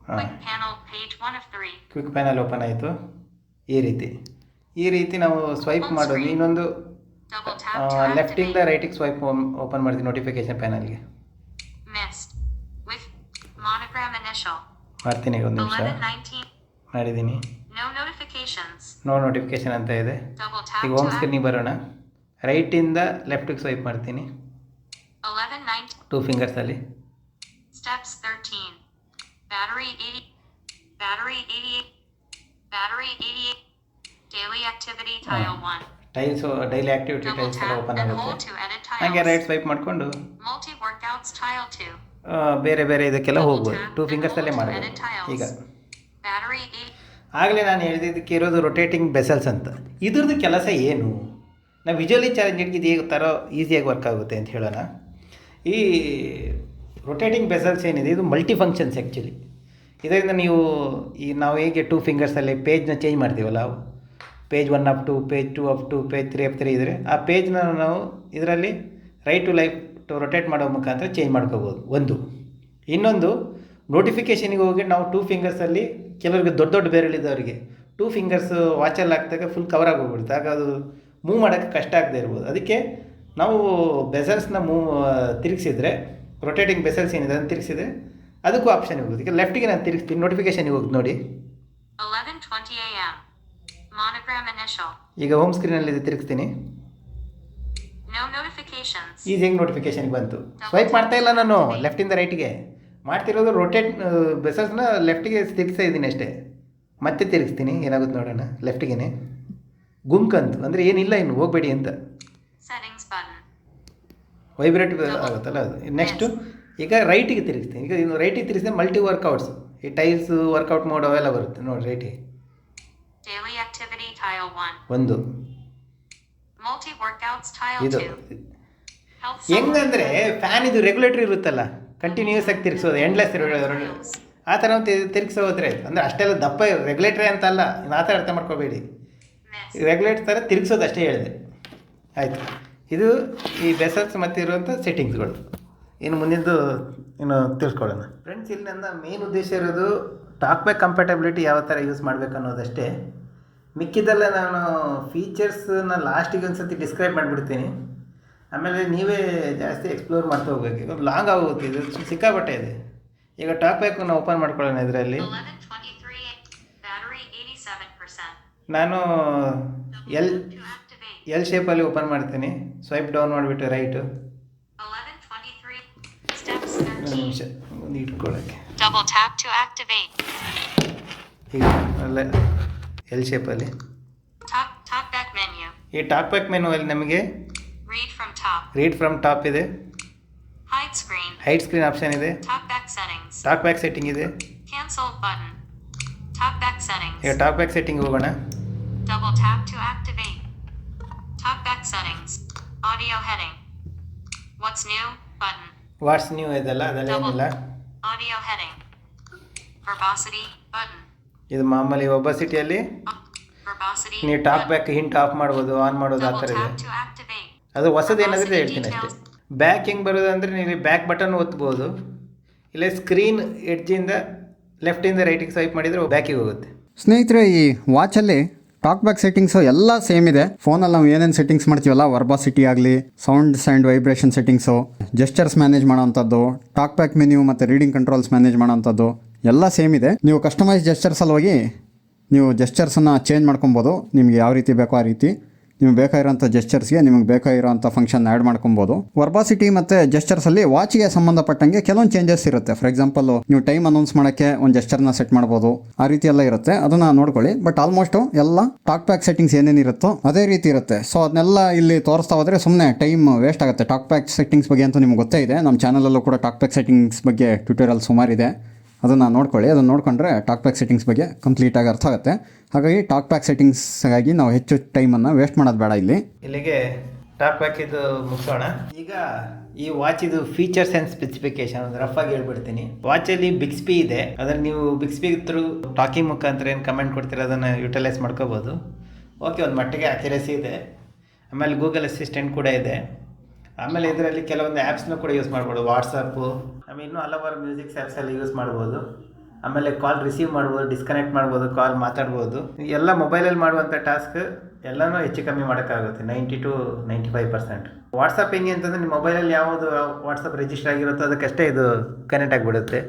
ಹಾಂ, Quick panel page 1 of 3. Quick panel open ಆಯಿತು. ಈ ರೀತಿ ನಾವು ಸ್ವೈಪ್ ಮಾಡೋದು. ಇನ್ನೊಂದು Double tap to ಲೆಫ್ಟಿಂದ activate. ರೈಟಿಗೆ ಸ್ವೈಪ್ ಓಪನ್ ಮಾಡ್ತೀನಿ ನೋಟಿಫಿಕೇಷನ್ ಪ್ಯಾನಲ್ಗೆ. Missed. With monogram initial. ಮಾಡ್ತೀನಿ. ಈಗ ಒಂದು ನಿಮಿಷ 11:19. ಮಾಡಿದ್ದೀನಿ. No notifications. ನೋ ನೋಟಿಫಿಕೇಷನ್ ಅಂತ ಇದೆ. Double tap ಈಗ to ಹೋಮ್ act. ಸ್ಕ್ರೀನಿಗೆ ಬರೋಣ. ರೈಟಿಂದ ಲೆಫ್ಟಿಗೆ ಸ್ವೈಪ್ ಮಾಡ್ತೀನಿ 11:19. 2 ಫಿಂಗರ್ಸಲ್ಲಿ. Steps 13. Battery 80. Battery 88. Battery 88. Daily activity tile 1. Tiles daily activity Double tiles ಎಲ್ಲ tap ಓಪನ್ and ಆಗುತ್ತೆ. hold to edit ಹಾಗೆ tiles. ರೈಟ್ ಸ್ವೈಪ್ ಮಾಡಿಕೊಂಡು Multi workouts tile 2. ಬೇರೆ ಬೇರೆ ಇದಕ್ಕೆಲ್ಲ Double ಹೋಗ್ಬೋದು. tap 2 and ಫಿಂಗರ್ಸಲ್ಲೇ hold to ಮಾಡಬಹುದು. edit tiles. ಈಗ Battery 8. ಆಗಲೇ ನಾನು ಹೇಳಿದ್ದಕ್ಕೆ ಇರೋದು ರೊಟೇಟಿಂಗ್ ಬೆಸಲ್ಸ್ ಅಂತ. ಇದ್ರದ್ದು ಕೆಲಸ ಏನು? ನಾವು ವಿಜುವಲಿ ಚಾಲೆಂಜ್ ಇದು ಹೇಗೆ ಥರ ಈಸಿಯಾಗಿ ವರ್ಕ್ ಆಗುತ್ತೆ ಅಂತ ಹೇಳೋಣ. ಈ ರೊಟೇಟಿಂಗ್ ಬೆಸಲ್ಸ್ ಏನಿದೆ ಇದು ಮಲ್ಟಿ ಫಂಕ್ಷನ್ಸ್ ಆ್ಯಕ್ಚುಲಿ. ಇದರಿಂದ ನೀವು ನಾವು ಹೇಗೆ 2 ಫಿಂಗರ್ಸಲ್ಲಿ ಪೇಜ್ನ ಚೇಂಜ್ ಮಾಡ್ತೀವಲ್ಲ, page 1 up to page 2 up to page 3 up 3 ಇದ್ದರೆ ಆ ಪೇಜ್ನ ನಾವು ಇದರಲ್ಲಿ ರೈಟ್ ಟು ರೊಟೇಟ್ ಮಾಡೋ ಮುಖಾಂತರ ಚೇಂಜ್ ಮಾಡ್ಕೋಬೋದು. ಒಂದು. ಇನ್ನೊಂದು, ನೋಟಿಫಿಕೇಷನಿಗೆ ಹೋಗಿ ನಾವು 2 ಫಿಂಗರ್ಸಲ್ಲಿ ಕೆಲವರಿಗೆ ದೊಡ್ಡ ಬೇರೆಳಿದ್ದವರಿಗೆ 2 ಫಿಂಗರ್ಸ್ ವಾಚಲ್ಲಿ ಹಾಕಿದಾಗ ಫುಲ್ ಕವರ್ ಆಗಿ ಹೋಗ್ಬಿಡುತ್ತೆ. ಆಗ ಅದು ಮೂವ್ ಮಾಡೋಕ್ಕೆ ಕಷ್ಟ ಆಗದೆ ಇರ್ಬೋದು. ಅದಕ್ಕೆ ನಾವು ಬೆಸಲ್ಸ್ನ ತಿರುಗಿಸಿದ್ರೆ, ರೊಟೇಟಿಂಗ್ ಬೆಸಲ್ಸ್ ಏನಿದೆ ಅದನ್ನು ತಿರುಗಿಸಿದ್ರೆ ಅದಕ್ಕೂ ಆಪ್ಷನ್ ಹೋಗುತ್ತೆ. ಈಗ ಲೆಫ್ಟಿಗೆ ನಾನು ತಿರುಗಿಸ್ತೀನಿ, ನೋಟಿಫಿಕೇಷನಿಗೆ ಹೋಗಿ ನೋಡಿ. 11:20 a.m. Monogram initial. ಈಗ ಹೋಮ್ ಸ್ಕ್ರೀನಲ್ಲಿ ತಿರುಗಿಸ್ತೀನಿ. No notifications. ಈಗ ಹೆಂಗೆ ನೋಟಿಫಿಕೇಷನ್ಗೆ ಬಂತು. ಸ್ವೈಪ್ ಮಾಡ್ತಾ ಇಲ್ಲ ನಾನು ಲೆಫ್ಟಿಂದ ರೈಟಿಗೆ ಮಾಡ್ತಿರೋದು. ಬೆಸಲ್ಸ್ನ ಲೆಫ್ಟಿಗೆ ತಿರುಗಿಸ್ತಾ ಇದ್ದೀನಿ ಅಷ್ಟೇ. ಮತ್ತೆ ತಿರುಗಿಸ್ತೀನಿ, ಏನಾಗುತ್ತೆ ನೋಡೋಣ. ಲೆಫ್ಟಿಗೆ ಗುಂಕಂತು ಅಂದರೆ ಏನಿಲ್ಲ, ಇನ್ನು ಹೋಗಬೇಡಿ ಅಂತ Settings button. ವೈಬ್ರೇಟ್ ಆಗುತ್ತಲ್ಲ ಅದು. ನೆಕ್ಸ್ಟು ಈಗ ರೈಟಿಗೆ ತಿರುಗಿಸ್ತೀನಿ. ಈಗ ಇನ್ನು ರೈಟಿಗೆ ತಿರುಗಿಸಿದ್ರೆ ಮಲ್ಟಿ ವರ್ಕೌಟ್ಸ್, ಈ ಟೈಲ್ಸು ವರ್ಕೌಟ್ ಮೋಡ್ ಅವೆಲ್ಲ ಬರುತ್ತೆ ನೋಡಿ ರೈಟಿಗೆ. Daily activity tile 1. ಒಂದು Multi workouts tile ಇದು 2. Health ಹೆಂಗಂದರೆ ಫ್ಯಾನ್ ಇದು ರೆಗ್ಯುಲೇಟರ್ ಇರುತ್ತಲ್ಲ, ಕಂಟಿನ್ಯೂಸ್ ಆಗಿ ತಿರುಗಿಸೋದು, ಎಂಡ್ಲೆಸ್ ಆ ಥರ ತಿರುಗಿಸೋ ಹೋದ್ರೆ ಅಂದರೆ ಅಷ್ಟೆಲ್ಲ ದಪ್ಪ ರೆಗ್ಯುಲೇಟ್ರೇ ಅಂತ ಅಲ್ಲ, ಆ ಥರ ಅರ್ಥ ಮಾಡ್ಕೋಬೇಡಿ. Miss. ರೆಗ್ಯುಲೇಟರ್ ಥರ ತಿರುಗಿಸೋದು ಅಷ್ಟೇ ಹೇಳಿದೆ. ಆಯಿತು. ಇದು ಈ ಬೆಸಲ್ಸ್ ಮತ್ತು ಇರುವಂಥ ಸೆಟ್ಟಿಂಗ್ಸ್ಗಳು. ಇನ್ನು ಮುಂದಿದ್ದು ಇನ್ನು ತಿಳ್ಸ್ಕೊಳ್ಳೋಣ ಫ್ರೆಂಡ್ಸ್. ಇಲ್ಲಿ ನನ್ನ ಮೇನ್ ಉದ್ದೇಶ ಇರೋದು ಟಾಕ್ ಬ್ಯಾಕ್ ಕಂಪ್ಯಾಟಬಿಲಿಟಿ ಯಾವ ಥರ ಯೂಸ್ ಮಾಡಬೇಕು ಅನ್ನೋದಷ್ಟೇ. ಮಿಕ್ಕಿದ್ದೆಲ್ಲ ನಾನು ಫೀಚರ್ಸ್ನ ಲಾಸ್ಟಿಗೆ ಒಂದು ಸತಿ ಡಿಸ್ಕ್ರೈಬ್ ಮಾಡಿಬಿಡ್ತೀನಿ. ಆಮೇಲೆ ನೀವೇ ಜಾಸ್ತಿ ಎಕ್ಸ್ಪ್ಲೋರ್ ಮಾಡ್ತಾ ಹೋಗ್ಬೇಕು. ಈಗ ಲಾಂಗ್ ಆಗೋಗುತ್ತೆ, ಇದು ಸಿಕ್ಕಾಪಟ್ಟೆ ಇದೆ. ಈಗ ಟಾಕ್ ಬ್ಯಾಕ್ ನಾವು ಓಪನ್ ಮಾಡ್ಕೊಳ್ಳೋಣ. ಇದರಲ್ಲಿ ನಾನು ಎಲ್ ಶೇಪಲ್ಲಿ ಓಪನ್ ಮಾಡ್ತೀನಿ. ಸ್ವೈಪ್ ಡೌನ್ ಮಾಡಿಬಿಟ್ಟು ರೈಟು. ಒಂದು ನಿಮಿಷ ಒಂದು ಇಟ್ಕೊಳ್ಳೋಕ್ಕೆ. ಈಗ ಅಲ್ಲೇ ಎಲ್ ಶೇಪಲ್ಲಿ ಈ ಟಾಕ್ ಬ್ಯಾಕ್ ಮೆನು ಅಲ್ಲಿ ನಮಗೆ ರೀಡ್ ಫ್ರಮ್ ಟಾಪ್ ಇದೆ, ಹೈಡ್ ಸ್ಕ್ರೀನ್ ಆಪ್ಷನ್ ಇದೆ, ಟಾಕ್ ಬ್ಯಾಕ್ ಸೆಟ್ಟಿಂಗ್ ಇದೆ. ಈಗ ಟಾಕ್ ಬ್ಯಾಕ್ ಸೆಟ್ಟಿಂಗ್ ಹೋಗೋಣ. ವಾಟ್ಸ್ ನ್ಯೂ ಇದೆಲ್ಲ ಅದೆಲ್ಲ ಇದು ಮಾಮೂಲಿ ಒಬಾಸಿಟಿಯಲ್ಲಿ ನೀವು ಟಾಕ್ ಬ್ಯಾಕ್ ಹಿಂಟ್ ಆಫ್ ಮಾಡ್ಬೋದು, ಆನ್ ಮಾಡ್ಬೋದು, ಆ ಥರ ಇದೆ. ಅದು ಹೊಸದೇನಾದ್ರೆ ಹೇಳ್ತೀನಿ ಅಷ್ಟೇ. ಬ್ಯಾಕ್ ಹೆಂಗೆ ಬರೋದು ಅಂದರೆ ನೀವು ಬ್ಯಾಕ್ ಬಟನ್ ಒತ್ಬೋದು, ಇಲ್ಲ ಸ್ಕ್ರೀನ್ ಎಡ್ಜಿಂದ ಲೆಫ್ಟಿಂದ ರೈಟಿಗೆ ಸ್ವೈಪ್ ಮಾಡಿದರೆ ಬ್ಯಾಕಿಗೆ ಹೋಗುತ್ತೆ. ಸ್ನೇಹಿತರೆ, ಈ ವಾಚಲ್ಲಿ ಟಾಕ್ ಬ್ಯಾಕ್ ಸೆಟ್ಟಿಂಗ್ಸು ಎಲ್ಲ ಸೇಮ್ ಇದೆ. ಫೋನಲ್ಲಿ ನಾವು ಏನೇನು ಸೆಟ್ಟಿಂಗ್ಸ್ ಮಾಡ್ತೀವಲ್ಲ, ವರ್ಬಾಸಿಟಿ ಆಗಲಿ, sounds and vibration settings, gestures manage ಮಾಡೋವಂಥದ್ದು, ಟಾಕ್ ಬ್ಯಾಕ್ ಮೆನ್ಯೂ ಮತ್ತು ರೀಡಿಂಗ್ ಕಂಟ್ರೋಲ್ಸ್ ಮ್ಯಾನೇಜ್ ಮಾಡೋವಂಥದ್ದು ಎಲ್ಲ ಸೇಮ್ ಇದೆ. ನೀವು ಕಸ್ಟಮೈಸ್ ಜೆಸ್ಚರ್ಸಲ್ಲಿ ಹೋಗಿ ನೀವು ಜೆಸ್ಚರ್ಸನ್ನು ಚೇಂಜ್ ಮಾಡ್ಕೊಬೋದು. ನಿಮ್ಗೆ ಯಾವ ರೀತಿ ಬೇಕೋ ಆ ರೀತಿ ನಿಮ್ಗೆ ಬೇಕಾಗಿರೋಂಥ ಜೆಸ್ಚರ್ಸ್ಗೆ ನಿಮಗೆ ಬೇಕಾಗಿರೋಂಥ ಫಂಕ್ಷನ್ ಆ್ಯಡ್ ಮಾಡ್ಕೊಬೋದು. ವರ್ಬಾಸಿಟಿ ಮತ್ತು ಜೆಸ್ಚರ್ಸಲ್ಲಿ ವಾಚ್ಗೆ ಸಂಬಂಧಪಟ್ಟಂಗೆ ಕೆಲವೊಂದು ಚೇಂಜಸ್ ಇರುತ್ತೆ. ಫಾರ್ ಎಕ್ಸಾಂಪಲ್ ನೀವು ಟೈಮ್ ಅನೌನ್ಸ್ ಮಾಡೋಕ್ಕೆ ಒಂದು ಜೆಸ್ಚರ್ನ ಸೆಟ್ ಮಾಡ್ಬೋದು, ಆ ರೀತಿ ಎಲ್ಲ ಇರುತ್ತೆ. ಅದನ್ನು ನೋಡ್ಕೊಳ್ಳಿ. ಬಟ್ ಆಲ್ಮೋಸ್ಟು ಎಲ್ಲ ಟಾಕ್ ಬ್ಯಾಕ್ ಸೆಟ್ಟಿಂಗ್ಸ್ ಏನೇನಿರುತ್ತೋ ಅದೇ ರೀತಿ ಇರುತ್ತೆ. ಸೊ ಅದನ್ನೆಲ್ಲ ಇಲ್ಲಿ ತೋರಿಸ್ತಾ ಹೋದರೆ ಸುಮ್ಮನೆ ಟೈಮ್ ವೇಸ್ಟ್ ಆಗುತ್ತೆ. ಟಾಕ್ ಬ್ಯಾಕ್ ಸೆಟ್ಟಿಂಗ್ಸ್ ಬಗ್ಗೆ ಅಂತೂ ನಿಮ್ಗೆ ಗೊತ್ತೇ ಇದೆ. ನಮ್ಮ ಚಾನಲಲ್ಲೂ ಕೂಡ ಟಾಕ್ ಬ್ಯಾಕ್ ಸೆಟ್ಟಿಂಗ್ಸ್ ಬಗ್ಗೆ ಟ್ಯೂಟೋರಿಯಲ್ ಸುಮಾರಿದೆ, ಅದನ್ನು ನೋಡ್ಕೊಳ್ಳಿ. ಅದನ್ನು ನೋಡ್ಕೊಂಡ್ರೆ ಟಾಕ್ ಬ್ಯಾಕ್ ಸೆಟ್ಟಿಂಗ್ಸ್ ಬಗ್ಗೆ ಕಂಪ್ಲೀಟಾಗಿ ಅರ್ಥ ಆಗುತ್ತೆ. ಹಾಗಾಗಿ ಟಾಕ್ ಬ್ಯಾಕ್ ಸೆಟ್ಟಿಂಗ್ಸ್ಗಾಗಿ ನಾವು ಹೆಚ್ಚು ಟೈಮನ್ನು ವೇಸ್ಟ್ ಮಾಡೋದು ಬೇಡ. ಇಲ್ಲಿಗೆ ಟಾಕ್ ಬ್ಯಾಕ್ ಇದು ಮುಗಿಸೋಣ. ಈಗ ಈ ವಾಚ್ ಇದು ಫೀಚರ್ಸ್ ಆ್ಯಂಡ್ ಸ್ಪೆಸಿಫಿಕೇಶನ್ ಒಂದು ರಫ್ ಆಗಿ ಹೇಳ್ಬಿಡ್ತೀನಿ. ವಾಚಲ್ಲಿ ಬಿಗ್ಸ್ಪಿ ಇದೆ. ಅದನ್ನು ನೀವು ಬಿಗ್ಸ್ಪಿ ಥ್ರೂ ಟಾಕಿಂಗ್ ಮುಖಾಂತರ ಏನು ಕಮೆಂಟ್ ಕೊಡ್ತೀರ ಅದನ್ನು ಯುಟಿಲೈಸ್ ಮಾಡ್ಕೋಬೋದು. ಓಕೆ, ಒಂದು ಮಟ್ಟಿಗೆ ಅಕ್ಯುರಸಿ ಇದೆ. ಆಮೇಲೆ ಗೂಗಲ್ ಅಸಿಸ್ಟೆಂಟ್ ಕೂಡ ಇದೆ. ಆಮೇಲೆ ಇದರಲ್ಲಿ ಕೆಲವೊಂದು ಆ್ಯಪ್ಸ್ನೂ ಕೂಡ ಯೂಸ್ ಮಾಡ್ಬೋದು. ವಾಟ್ಸಪ್ಪು, ಆಮೇಲೆ ಇನ್ನೂ ಹಲವಾರು ಮ್ಯೂಸಿಕ್ಸ್ ಆ್ಯಪ್ಸಲ್ಲಿ ಯೂಸ್ ಮಾಡ್ಬೋದು. ಆಮೇಲೆ ಕಾಲ್ ರಿಸೀವ್ ಮಾಡ್ಬೋದು, ಡಿಸ್ಕನೆಕ್ಟ್ ಮಾಡ್ಬೋದು, ಕಾಲ್ ಮಾತಾಡ್ಬೋದು. ಎಲ್ಲ ಮೊಬೈಲಲ್ಲಿ ಮಾಡುವಂಥ ಟಾಸ್ಕ್ ಎಲ್ಲನೂ ಹೆಚ್ಚು ಕಮ್ಮಿ ಮಾಡೋಕ್ಕಾಗುತ್ತೆ 90 to 95%. ವಾಟ್ಸಪ್ ಹೆಂಗೆ ಅಂತಂದರೆ ನಿಮ್ಮ ಮೊಬೈಲಲ್ಲಿ ಯಾವುದು ವಾಟ್ಸಪ್ ರಿಜಿಸ್ಟರ್ ಆಗಿರುತ್ತೋ ಅದಕ್ಕಷ್ಟೇ ಇದು ಕನೆಕ್ಟ್ ಆಗಿಬಿಡುತ್ತೆ.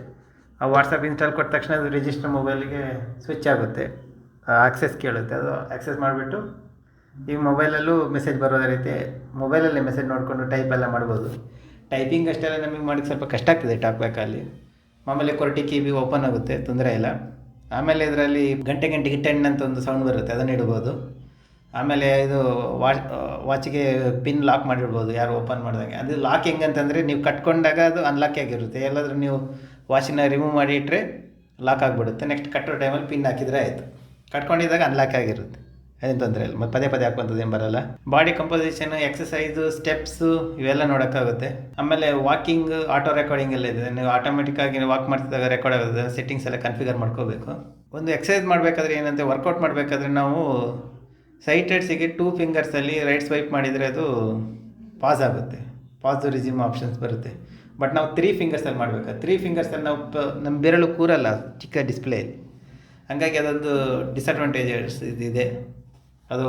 ಆ ವಾಟ್ಸಪ್ ಇನ್ಸ್ಟಾಲ್ ಕೊಟ್ಟ ತಕ್ಷಣ ಅದು ರಿಜಿಸ್ಟರ್ ಮೊಬೈಲಿಗೆ ಸ್ವಿಚ್ ಆಗುತ್ತೆ, ಆಕ್ಸೆಸ್ ಕೇಳುತ್ತೆ. ಅದು ಆಕ್ಸೆಸ್ ಮಾಡಿಬಿಟ್ಟು ಈ ಮೊಬೈಲಲ್ಲೂ ಮೆಸೇಜ್ ಬರೋದೇ ರೀತಿ ಮೊಬೈಲಲ್ಲಿ ಮೆಸೇಜ್ ನೋಡಿಕೊಂಡು ಟೈಪ್ ಎಲ್ಲ ಮಾಡ್ಬೋದು. ಟೈಪಿಂಗ್ ಅಷ್ಟೆಲ್ಲ ನಮಗೆ ಮಾಡೋಕ್ಕೆ ಸ್ವಲ್ಪ ಕಷ್ಟ ಆಗ್ತದೆ ಟಾಕ್ ಬ್ಯಾಕಲ್ಲಿ. ಮಾಮೂಲಿ ಕೊರಟಿ ಕೀಬಿ ಓಪನ್ ಆಗುತ್ತೆ, ತೊಂದರೆ ಇಲ್ಲ. ಆಮೇಲೆ ಇದರಲ್ಲಿ ಗಂಟೆಗೆ ಟೆನ್ ಅಂತ ಒಂದು ಸೌಂಡ್ ಬರುತ್ತೆ, ಅದನ್ನು ಇಡ್ಬೋದು. ಆಮೇಲೆ ಇದು ವಾಚಿಗೆ ಪಿನ್ ಲಾಕ್ ಮಾಡಿಡ್ಬೋದು ಯಾರು ಓಪನ್ ಮಾಡಿದಾಗ. ಅದು ಲಾಕ್ ಹೆಂಗಂತಂದರೆ ನೀವು ಕಟ್ಕೊಂಡಾಗ ಅದು ಅನ್ಲಾಕ್ ಆಗಿರುತ್ತೆ. ಎಲ್ಲಾದರೂ ನೀವು ವಾಚಿನ ರಿಮೂವ್ ಮಾಡಿ ಇಟ್ಟರೆ ಲಾಕ್ ಆಗಿಬಿಡುತ್ತೆ. ನೆಕ್ಸ್ಟ್ ಕಟ್ಟೋ ಟೈಮಲ್ಲಿ ಪಿನ್ ಹಾಕಿದರೆ ಆಯಿತು. ಕಟ್ಕೊಂಡಿದ್ದಾಗ ಅನ್ಲಾಕ್ ಆಗಿರುತ್ತೆ, ಅದೇನು ತೊಂದರೆ ಇಲ್ಲ. ಮತ್ತು ಪದೇ ಹಾಕುವಂಥದ್ದು ಏನು ಬರೋಲ್ಲ. ಬಾಡಿ ಕಂಪೋಸಿಷನ್, ಎಕ್ಸಸೈಸು, ಸ್ಟೆಪ್ಸು ಇವೆಲ್ಲ ನೋಡೋಕ್ಕಾಗುತ್ತೆ. ಆಮೇಲೆ ವಾಕಿಂಗ್ ಆಟೋ ರೆಕಾರ್ಡಿಂಗ್ ಎಲ್ಲ ಇದೆ. ನೀವು ಆಟೋಮೆಟಿಕ್ಕಾಗಿ ವಾಕ್ ಮಾಡ್ತಿದ್ದಾಗ ರೆಕಾರ್ಡ್ ಆಗುತ್ತೆ. ಸೆಟ್ಟಿಂಗ್ಸ್ ಎಲ್ಲ ಕನ್ಫಿಗರ್ ಮಾಡ್ಕೋಬೇಕು. ಒಂದು ಎಕ್ಸಸೈಸ್ ಮಾಡಬೇಕಾದ್ರೆ ಏನಂತೆ, ವರ್ಕೌಟ್ ಮಾಡಬೇಕಾದ್ರೆ ನಾವು ಸೈಡ್ ಹೆಡ್ಸಿಗೆ 2 ಫಿಂಗರ್ಸಲ್ಲಿ ರೈಟ್ ಸ್ವೈಪ್ ಮಾಡಿದರೆ ಅದು ಪಾಸ್ ಆಗುತ್ತೆ, ಪಾಸ್ ರಿಸ್ಯೂಮ್ ಆಪ್ಷನ್ಸ್ ಬರುತ್ತೆ. ಬಟ್ ನಾವು 3 ಫಿಂಗರ್ಸಲ್ಲಿ ಮಾಡಬೇಕು. 3 ಫಿಂಗರ್ಸಲ್ಲಿ ನಾವು ನಮ್ಮ ಬೆರಳು ಕೂರಲ್ಲ ಚಿಕ್ಕ ಡಿಸ್ಪ್ಲೇಯಲ್ಲಿ. ಹಾಗಾಗಿ ಅದೊಂದು ಡಿಸಡ್ವಾಂಟೇಜಸ್ ಇದಿದೆ. ಅದು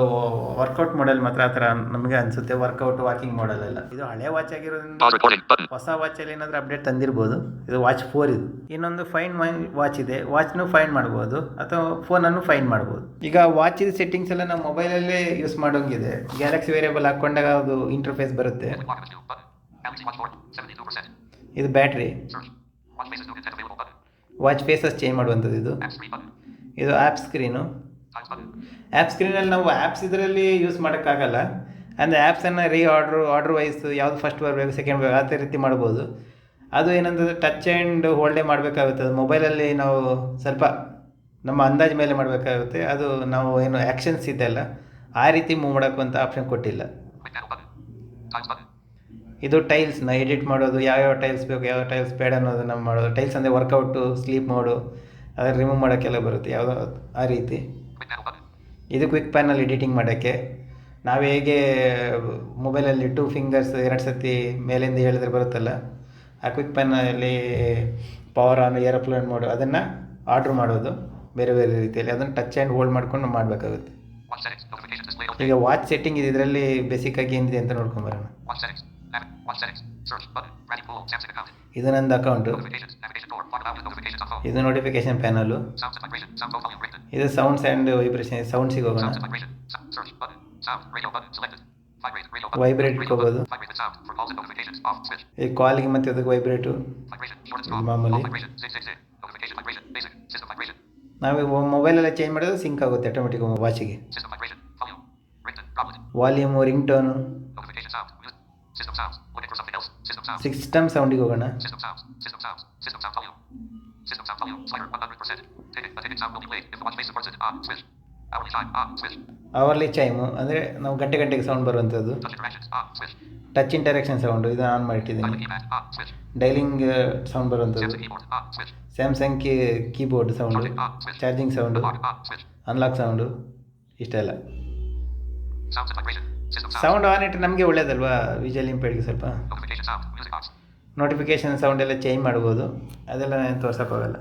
ವರ್ಕೌಟ್ ಮಾಡೆಲ್ ಮಾತ್ರ ಆ ಥರ ನಮಗೆ ಅನಿಸುತ್ತೆ. ವರ್ಕೌಟ್ ವಾಕಿಂಗ್ ಮಾಡೆಲ್ ಎಲ್ಲ ಇದು ಹಳೆ ವಾಚ್ ಆಗಿರೋದ್ರಿಂದ ಹೊಸ ವಾಚಲ್ಲಿ ಏನಾದರೂ ಅಪ್ಡೇಟ್ ತಂದಿರ್ಬೋದು. ಇದು ವಾಚ್ 4 ಇದು. ಇನ್ನೊಂದು ಫೈನ್ ವಾಚ್ ಇದೆ, ವಾಚ್ನೂ ಫೈನ್ ಮಾಡ್ಬೋದು ಅಥವಾ ಫೋನನ್ನು ಫೈನ್ ಮಾಡ್ಬೋದು. ಈಗ ವಾಚಿದ ಸೆಟ್ಟಿಂಗ್ಸ್ ಎಲ್ಲ ನಾವು ಮೊಬೈಲಲ್ಲೇ ಯೂಸ್ ಮಾಡೋಂಗಿದೆ. ಗ್ಯಾಲಕ್ಸಿ ವೇರಿಯಬಲ್ ಹಾಕ್ಕೊಂಡಾಗ ಅದು ಇಂಟರ್ಫೇಸ್ ಬರುತ್ತೆ. ಇದು ಬ್ಯಾಟ್ರಿ, ವಾಚ್ ಫೇಸಸ್ ಚೇಂಜ್ ಮಾಡುವಂಥದ್ದು. ಇದು ಆ್ಯಪ್ ಸ್ಕ್ರೀನು. ಆ್ಯಪ್ ಸ್ಕ್ರೀನಲ್ಲಿ ನಾವು ಆ್ಯಪ್ಸ್ ಇದರಲ್ಲಿ ಯೂಸ್ ಮಾಡೋಕ್ಕಾಗಲ್ಲ. ಅಂದರೆ ಆ್ಯಪ್ಸನ್ನು ಆರ್ಡ್ರ್ ವೈಸ್ ಯಾವುದು ಫಸ್ಟ್ ಬರಬೇಕು, ಸೆಕೆಂಡ್ ಬರಬೇಕು, ಅದೇ ರೀತಿ ಮಾಡ್ಬೋದು. ಅದು ಏನಂತಂದರೆ ಟಚ್ ಆ್ಯಂಡ್ ಹೋಲ್ಡೇ ಮಾಡಬೇಕಾಗುತ್ತೆ. ಅದು ಮೊಬೈಲಲ್ಲಿ ನಾವು ಸ್ವಲ್ಪ ನಮ್ಮ ಅಂದಾಜು ಮೇಲೆ ಮಾಡಬೇಕಾಗುತ್ತೆ. ಅದು ನಾವು ಏನು ಆ್ಯಕ್ಷನ್ಸ್ ಇದೆಯಲ್ಲ ಆ ರೀತಿ ಮೂವ್ ಮಾಡೋಕ್ಕಂತ ಆಪ್ಷನ್ ಕೊಟ್ಟಿಲ್ಲ. ಇದು ಟೈಲ್ಸ್ನ ಎಡಿಟ್ ಮಾಡೋದು, ಯಾವ್ಯಾವ ಟೈಲ್ಸ್ ಬೇಕು ಯಾವ ಟೈಲ್ಸ್ ಬೇಡ ಅನ್ನೋದನ್ನು ಮಾಡೋದು. ಟೈಲ್ಸ್ ಅಂದರೆ ವರ್ಕೌಟು, ಸ್ಲೀಪ್ ಮೋಡು, ಅದನ್ನು ರಿಮೂವ್ ಮಾಡೋಕ್ಕೆಲ್ಲ ಬರುತ್ತೆ ಯಾವುದೋ ಆ ರೀತಿ. ಇದು ಕ್ವಿಕ್ ಪ್ಯಾನಲ್ಲಿ ಎಡಿಟಿಂಗ್ ಮಾಡೋಕ್ಕೆ. ನಾವು ಹೇಗೆ ಮೊಬೈಲಲ್ಲಿ 2 ಫಿಂಗರ್ಸ್ 2 ಸತಿ ಮೇಲಿಂದ ಹೇಳಿದ್ರೆ ಬರುತ್ತಲ್ಲ, ಆ ಕ್ವಿಕ್ ಪೆನ್ನಲ್ಲಿ ಪವರ್ ಆನ್ ಏರೋಪ್ಲೇನ್ ಮೋಡ್ ಅದನ್ನು ಆರ್ಡ್ರ್ ಮಾಡೋದು ಬೇರೆ ಬೇರೆ ರೀತಿಯಲ್ಲಿ. ಅದನ್ನು ಟಚ್ ಆ್ಯಂಡ್ ಹೋಲ್ಡ್ ಮಾಡ್ಕೊಂಡು ಮಾಡಬೇಕಾಗುತ್ತೆ. Watch settings. Notifications display. ಈಗ ವಾಚ್ ಸೆಟ್ಟಿಂಗ್ ಇದೆ, ಇದರಲ್ಲಿ ಬೇಸಿಕ್ಕಾಗಿ ಏನಿದೆ ಅಂತ ನೋಡ್ಕೊಂಬರೋಣ. Watch settings. Watch settings. Search button. Ready pool. Samsung account. ಇದು ನಂದು account. Notifications. Navigation door. Log out with notifications on phone. ಇದು notification panel. Sounds and vibration. Sound volume rated. ಇದು ಸೌಂಡ್ಸ್ ಆ್ಯಂಡ್ ವೈಬ್ರೇಷನ್. ಸೌಂಡ್ಸಿಗೆ ಹೋಗೋಣ. Sounds and vibration. Search button. Sound. Radio button selected. Vibrate. Radio button. Vibrate ಹೋಗೋದು. Vibrate with sound. For calls and notifications. Off. Switch. ಈ ಕಾಲಿಗೆ ಮತ್ತು ಅದಕ್ಕೆ ವೈಬ್ರೇಟು Vibration. Short and strong. ಮಾಮೂಲಿ. Off vibration. Zig zig zig. Notification vibration. Basic. System vibration. ನಾವು ಮೊಬೈಲೆಲ್ಲ ಚೇಂಜ್ ಮಾಡಿದ್ರೆ ಸಿಂಕ್ ಆಗುತ್ತೆ ಆಟೋಮೆಟಿಕ್ ವಾಚಿಗೆ. System vibration. Volume. Ringtone. Problem. Volume, ringtone. Notification sound. Music. System sounds. Looking for something else. System sounds. System ಸೌಂಡಿಗೆ ಹೋಗೋಣ. System sounds. System sounds. System sound volume. System sound volume. Slider 100%. Ticket. The ticket sound will be played if the watch face supports it. On. Switch. Hourly chime. On. Switch. Hourly chime ಅಂದರೆ ನಾವು ಗಂಟೆಗೆ ಸೌಂಡ್ ಬರುವಂಥದ್ದು. Touch interactions. On. Switch. Touch interaction sound ಇದು ಆನ್ ಮಾಡಿಟ್ಟಿದ್ದೀನಿ. Silent keypad. On. Switch. Dialing sound ಬರುವಂಥದ್ದು. Samsung keyboard. On. Switch. Samsung keyboard sound, charging sound, Unlock. On. Switch. Unlock sound, ಇಷ್ಟೆಲ್ಲ Sounds and vibration. System sounds. Sound on ಇಟ್ಟರೆ ನಮಗೆ ಒಳ್ಳೇದಲ್ವಾ ವಿಜುವಲ್ ಇಂಪೇರ್ಡ್ಗೆ ಸ್ವಲ್ಪ. Notification sound. Music box. Notification sound ಎಲ್ಲ ಚೇಂಜ್ ಮಾಡ್ಬೋದು, ಅದೆಲ್ಲ ನಾನು ತೋರ್ಸೋಕ್ಕಾಗಲ್ಲ.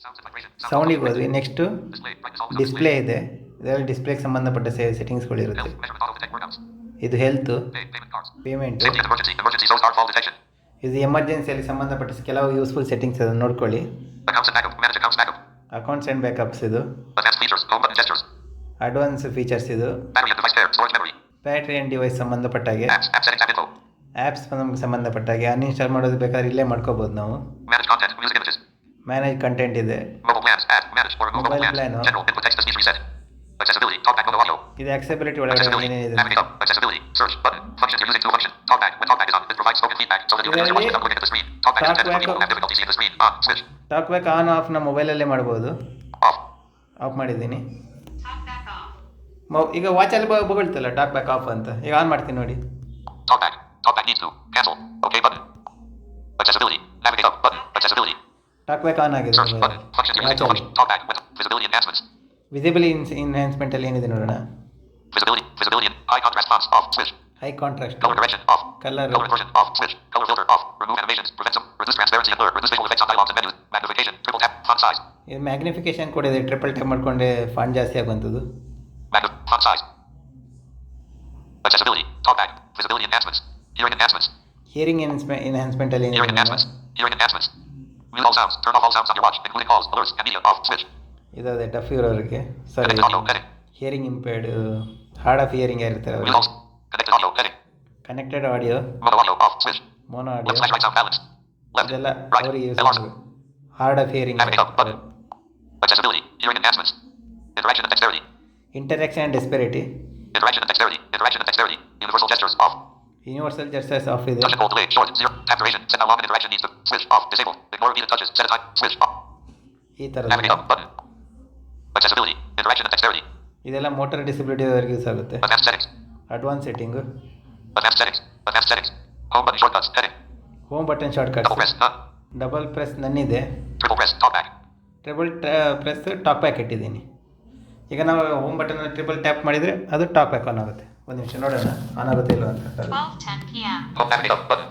Sounds and vibration. ಸೌಂಡಿಗೆ ಹೋದ್ವಿ. Next Display. Brightness all display ಇದೆ. ಇದರಲ್ಲಿ ಡಿಸ್ಪ್ಲೇಗೆ ಸಂಬಂಧಪಟ್ಟ ಸೆಟ್ಟಿಂಗ್ಸ್ಗಳಿರುತ್ತೆ. Health. Measurement auto detect workouts. ಇದು health, Pay. Payment cards. Payment, Safety and emergency. Emergency zone star fall detection. ಇದು ಎಮರ್ಜೆನ್ಸಿಯಲ್ಲಿ ಸಂಬಂಧಪಟ್ಟ ಕೆಲವು ಯೂಸ್ಫುಲ್ ಸೆಟ್ಟಿಂಗ್ಸ್ ಅದನ್ನು ನೋಡ್ಕೊಳ್ಳಿ. Accounts and backup. Manage accounts backup. Accounts and backups ಇದು. Advanced features. Home button gestures. Advance features ಇದು. Battery and device pair. Storage memory. Battery and device ಸಂಬಂಧಪಟ್ಟಾಗೆ. Apps. App settings. App info. Apps ನಮ್ಗೆ ಸಂಬಂಧಪಟ್ಟಾಗೆ ಅನ್ಇನ್ಸ್ಟಾಲ್ ಮಾಡೋದು ಬೇಕಾದ್ರೆ ಇಲ್ಲೇ ಮಾಡ್ಕೋಬೋದು ನಾವು. Manage content. Music images. Manage content ಇದೆ. Mobile plans. Add. Manage or remove Mobile mobile plans. plan, General. Input text to speech reset. Accessibility. Talkback. Mono audio. ಇದು ಆಕ್ಸೆಬಿಲಿಟಿ ಒಳಗಡೆ Accessibility. ಏನೇನಿದೆ. Navigate up. Accessibility. Search button. Functions. You're using tool function. Talkback. When talkback is on, it provides spoken feedback so that you can hear without looking at the screen. Talkback is intended for people who have difficulty seeing the screen. On. Switch. Talk back on off ನಮ್ಮ ಮೊಬೈಲಲ್ಲೇ ಮಾಡ್ಬೋದು. Off. ಆಫ್ ಮಾಡಿದ್ದೀನಿ. Talkback off. ಈಗ ವಾಚಲ್ಲಿ ಬಗಳ್ತಲ್ಲ ಟಾಕ್ ಬ್ಯಾಕ್ ಆಫ್ ಅಂತ. ಈಗ ಆನ್ ಮಾಡ್ತೀನಿ ನೋಡಿ. Talkback. Talkback needs to. Cancel. OK button. Accessibility. Navigate up button. Accessibility. Talk back on ಆಗಿದೆ. Search button. Functions. You're using tool function. Talkback. With visibility enhancements. Visible ಇನ್ಹ್ಯಾನ್ಸ್ಮೆಂಟಲ್ಲಿ ಏನಿದೆ ನೋಡೋಣ. Visibility. Visibility. High contrast fonts. Off. Switch. High contrast. Color correction. Off. Color. Color inversion. Off. Switch. Color filter. Off. Remove animations. Prevent some. Reduce transparency and blur. Reduce visual effects on dialogues and menus. Magnification. Triple tap. Font size. ಇದು ಮ್ಯಾಗ್ನಿಫಿಕೇಶನ್ ಕೂಡ ಇದೆ. ಟ್ರಿಪಲ್ ಟ್ಯಾಪ್ ಮಾಡ್ಕೊಂಡೆ ಫಾಂಟ್ ಜಾಸ್ತಿ ಆಗುವಂಥದ್ದು. Font size. Accessibility. Talkback. Visibility enhancements. Hearing enhancements. Hearing ಎನ್ಹ್ಯಾನ್ಸ್ಮೆಂಟಲ್ಲಿ Hearing ಏನಿದೆ enhancements. Hearing enhancements. Mute all sounds. Turn off all sounds on your watch, including calls, alerts, and media. Off. Switch. ಇದಾದೆ ಟಫ್ ಇರೋರಿಗೆ. Sorry, Connected audio. Heading. Hearing impaired, hard of hearing ಇರ್ತಾರೆ Mute ಅವರು. all. Connected audio. Heading. Connected audio, Mono audio. Off. Switch. Mono Left audio, slash right sound balance. Left. ಇದೆಲ್ಲ Right. ಅವರಿಗೆ ಯೂಸ್ LR. ಮಾಡಬೇಕು. Hard of hearing. Navigate up button. Accessibility. Hearing enhancements. Interaction and dexterity. Interaction and dexterity. Interaction and dexterity. Interaction and dexterity. Universal gestures. Off. Universal gestures of ಇದೆ. Touch and hold delay. Short. Zero. Tap duration. Set how long an interaction needs to. Switch. Off. Disable. Ignore repeated touches. Set a time. Switch. Off. ಈ ಥರ Navigate up button. Accessibility. Interaction and dexterity. ಇದೆಲ್ಲ ಮೋಟರ್ ಡಿಸಬಿಲಿಟಿ ಅವರಿಗೆ ಯೂಸ್ ಆಗುತ್ತೆ. Advanced settings. Advance setting. Advanced settings. Advanced settings. Home button shortcuts. Heading. Home button short Double cuts. press. None. Double press ನನ್ನಿದೆ. Triple press. Talkback. Triple press talk back ಇಟ್ಟಿದ್ದೀನಿ. ಈಗ ನಾವು ಹೋಮ್ ಬಟನ್ ಟ್ರಿಬಲ್ ಟ್ಯಾಪ್ ಮಾಡಿದರೆ ಅದು ಟಾಕ್ ಬ್ಯಾಕ್ ಆನ್ ಆಗುತ್ತೆ. ಒಂದು ನಿಮಿಷ ನೋಡೋಣ ಆನ್ ಆಗುತ್ತೆ ಇಲ್ಲ ಅಂತ. 12:10 p.m. Home navigate up button.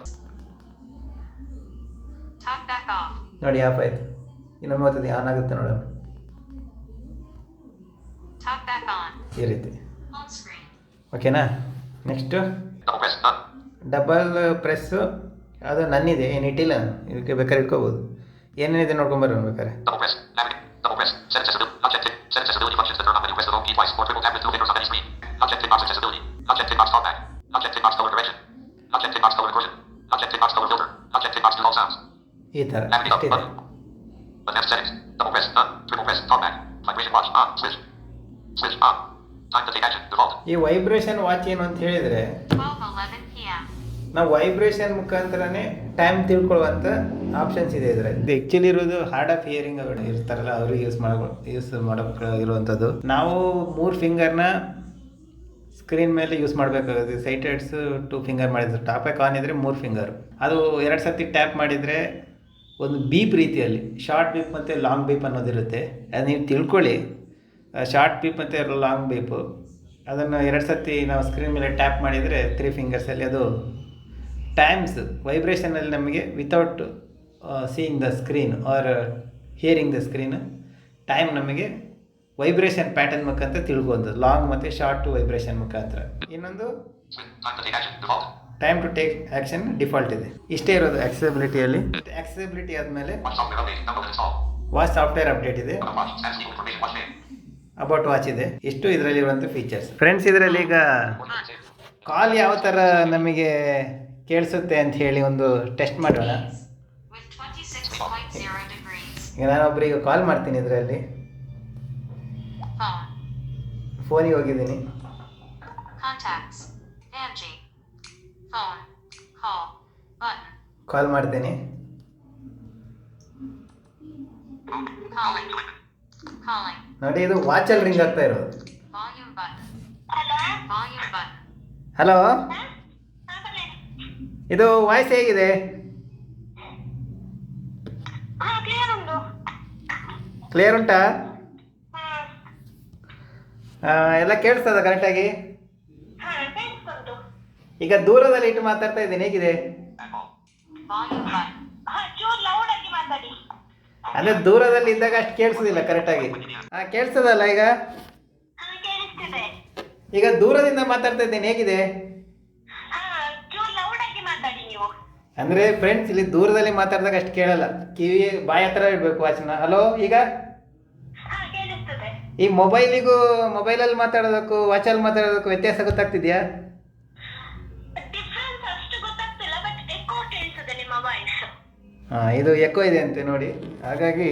Talkback off. ನೋಡಿ ಆಫ್ ಆಯಿತು. ಇನ್ನೊಮ್ಮೆ ಓದ್ತದೆ ಆನ್ ಆಗುತ್ತೆ ನೋಡೋಣ. Talkback on. ಈ ರೀತಿ. On screen. ಓಕೆನಾ. Next Double press. None. Double press ಅದು ನನ್ನಿದೆ, ಏನು ಇಟ್ಟಿಲ್ಲ. ಇದಕ್ಕೆ ಬೇಕಾದ್ರೆ ಇಟ್ಕೋಬೋದು. ಏನೇನಿದೆ ನೋಡ್ಕೊಂಬರೋಣ ಬೇಕಾದ್ರೆ. Double press. Navigate. Double press. Set accessibility. Objective. Set accessibility functions to turn on menu. Press the home key twice or triple tap with two fingers on any screen. Objective box accessibility. Objective box talkback. Objective box color correction. Objective box color inversion. Objective box color filter. Objective box do all sounds. ಈ ಥರ Navigate up ಇಷ್ಟಿದೆ. button. Advanced settings. Double press. None. Triple press. Talkback. Vibration watch. On. Switch. Switch. On. Time to take action. Default. ಈ ವೈಬ್ರೇಷನ್ ವಾಚ್ ಏನು ಅಂತ ಹೇಳಿದರೆ 12:11 p.m. ನಾವು ವೈಬ್ರೇಷನ್ ಮುಖಾಂತರನೇ ಟೈಮ್ ತಿಳ್ಕೊಳ್ಳುವಂಥ ಆಪ್ಷನ್ಸ್ ಇದೆ ಇದರಲ್ಲಿ. ಇದು ಆ್ಯಕ್ಚುಲಿ ಇರೋದು ಹಾರ್ಡ್ ಆಫ್ ಹಿಯರಿಂಗ್ ಇರ್ತಾರಲ್ಲ ಅವ್ರಿಗೆ ಯೂಸ್ ಮಾಡಬೇಕು ಇರುವಂಥದ್ದು. ನಾವು 3 ಫಿಂಗರ್ನ ಸ್ಕ್ರೀನ್ ಮೇಲೆ ಯೂಸ್ ಮಾಡಬೇಕಾಗುತ್ತೆ. ಸೈಟೆಡ್ಸ್ 2 ಫಿಂಗರ್ ಮಾಡಿದ್ರು. ಟಾಪ್ ಬ್ಯಾಕ್ ಆನ್ ಇದ್ದರೆ 3 ಫಿಂಗರ್. ಅದು 2 ಸರ್ತಿ ಟ್ಯಾಪ್ ಮಾಡಿದರೆ ಒಂದು ಬೀಪ್ ರೀತಿಯಲ್ಲಿ ಶಾರ್ಟ್ ಬೀಪ್ ಮತ್ತು ಲಾಂಗ್ ಬೀಪ್ ಅನ್ನೋದಿರುತ್ತೆ. ಅದು ನೀವು ತಿಳ್ಕೊಳ್ಳಿ. ಶಾರ್ಟ್ ಬೀಪ್ ಮತ್ತು ಲಾಂಗ್ ಬೀಪು ಅದನ್ನು 2 ಸತಿ ನಾವು ಸ್ಕ್ರೀನ್ ಮೇಲೆ ಟ್ಯಾಪ್ ಮಾಡಿದರೆ 3 ಫಿಂಗರ್ಸಲ್ಲಿ ಅದು ಟೈಮ್ಸ್ ವೈಬ್ರೇಷನಲ್ಲಿ ನಮಗೆ without seeing the screen or hearing the screen time ನಮಗೆ ವೈಬ್ರೇಷನ್ ಪ್ಯಾಟರ್ನ್ ಮುಖಾಂತರ ತಿಳ್ಬೋದು, ಲಾಂಗ್ ಮತ್ತು ಶಾರ್ಟ್ ವೈಬ್ರೇಷನ್ ಮುಖಾಂತರ. ಇನ್ನೊಂದು Time to take action. Default. Time to take action default ಇದೆ. ಇಷ್ಟೇ ಇರೋದು ಆಕ್ಸೆಸಿಬಿಲಿಟಿಯಲ್ಲಿ. ಆಕ್ಸೆಸಿಬಿಲಿಟಿ ಆದಮೇಲೆ Watch software update. Download and install. Watch software update ಇದೆ, About watch. Sans legal information. Watch name. About watch ಇದೆ. ಇಷ್ಟು ಇದರಲ್ಲಿರುವಂಥ ಫೀಚರ್ಸ್. ಫ್ರೆಂಡ್ಸ್, ಇದರಲ್ಲಿ ಈಗ Recording save. ಕಾಲ್ ಯಾವ ಥರ ನಮಗೆ ಕೇಳಿಸುತ್ತೆ ಅಂತ ಹೇಳಿ ಒಂದು ಟೆಸ್ಟ್ ಮಾಡೋಣ. With 26.0 degrees. ಈಗ ನಾನೊಬ್ಬರಿಗೆ ಕಾಲ್ ಮಾಡ್ತೀನಿ. ಇದರಲ್ಲಿ Phone. ಫೋನಿಗೆ ಹೋಗಿದ್ದೀನಿ. Contacts. Angie. Phone. Call. Button. ಕಾಲ್ ಮಾಡ್ತೀನಿ. Calling. Calling. ನೋಡಿ, ಇದು ವಾಚಲ್ಲಿ ರಿಂಗ್ ಆಗ್ತಾ ಇರೋದು. Volume button. Volume button. Hello, ಇದು ವಾಯ್ಸ್ ಹೇಗಿದೆ? ಕ್ಲಿಯರ್ ಉಂಟಾ? ಎಲ್ಲ ಕೇಳಿಸ್ತದ ಕರೆಕ್ಟಾಗಿ? ಈಗ ದೂರದಲ್ಲಿ ಇಟ್ಟು ಮಾತಾಡ್ತಾ ಇದ್ದೀನಿ, ಹೇಗಿದೆ? And call. Volume button. ಅಂದರೆ ದೂರದಲ್ಲಿ ಇದ್ದಾಗ ಅಷ್ಟು ಕೇಳಿಸೋದಿಲ್ಲ ಕರೆಕ್ಟಾಗಿ. ಕೇಳಿಸ್ತದಲ್ಲ ಈಗ? ಈಗ ದೂರದಿಂದ ಮಾತಾಡ್ತಾ ಇದ್ದೀನಿ, ಹೇಗಿದೆ? ಅಂದರೆ ಫ್ರೆಂಡ್ಸ್, ಇಲ್ಲಿ ದೂರದಲ್ಲಿ ಮಾತಾಡಿದಾಗ ಅಷ್ಟು ಕೇಳಲ್ಲ, ಕಿವಿ ಬಾಯಿ ಹತ್ರ ಇಡಬೇಕು ವಾಚ್ನ. ಹಲೋ, ಈಗ ಈ ಮೊಬೈಲಲ್ಲಿ ಮಾತಾಡೋದಕ್ಕೂ ವಾಚಲ್ಲಿ ಮಾತಾಡೋದಕ್ಕೂ ವ್ಯತ್ಯಾಸ ಗೊತ್ತಾಗ್ತಿದೆಯಾ? ಹಾಂ, ಇದು ಎಕೋ ಇದೆ ಅಂತೆ ನೋಡಿ. ಹಾಗಾಗಿ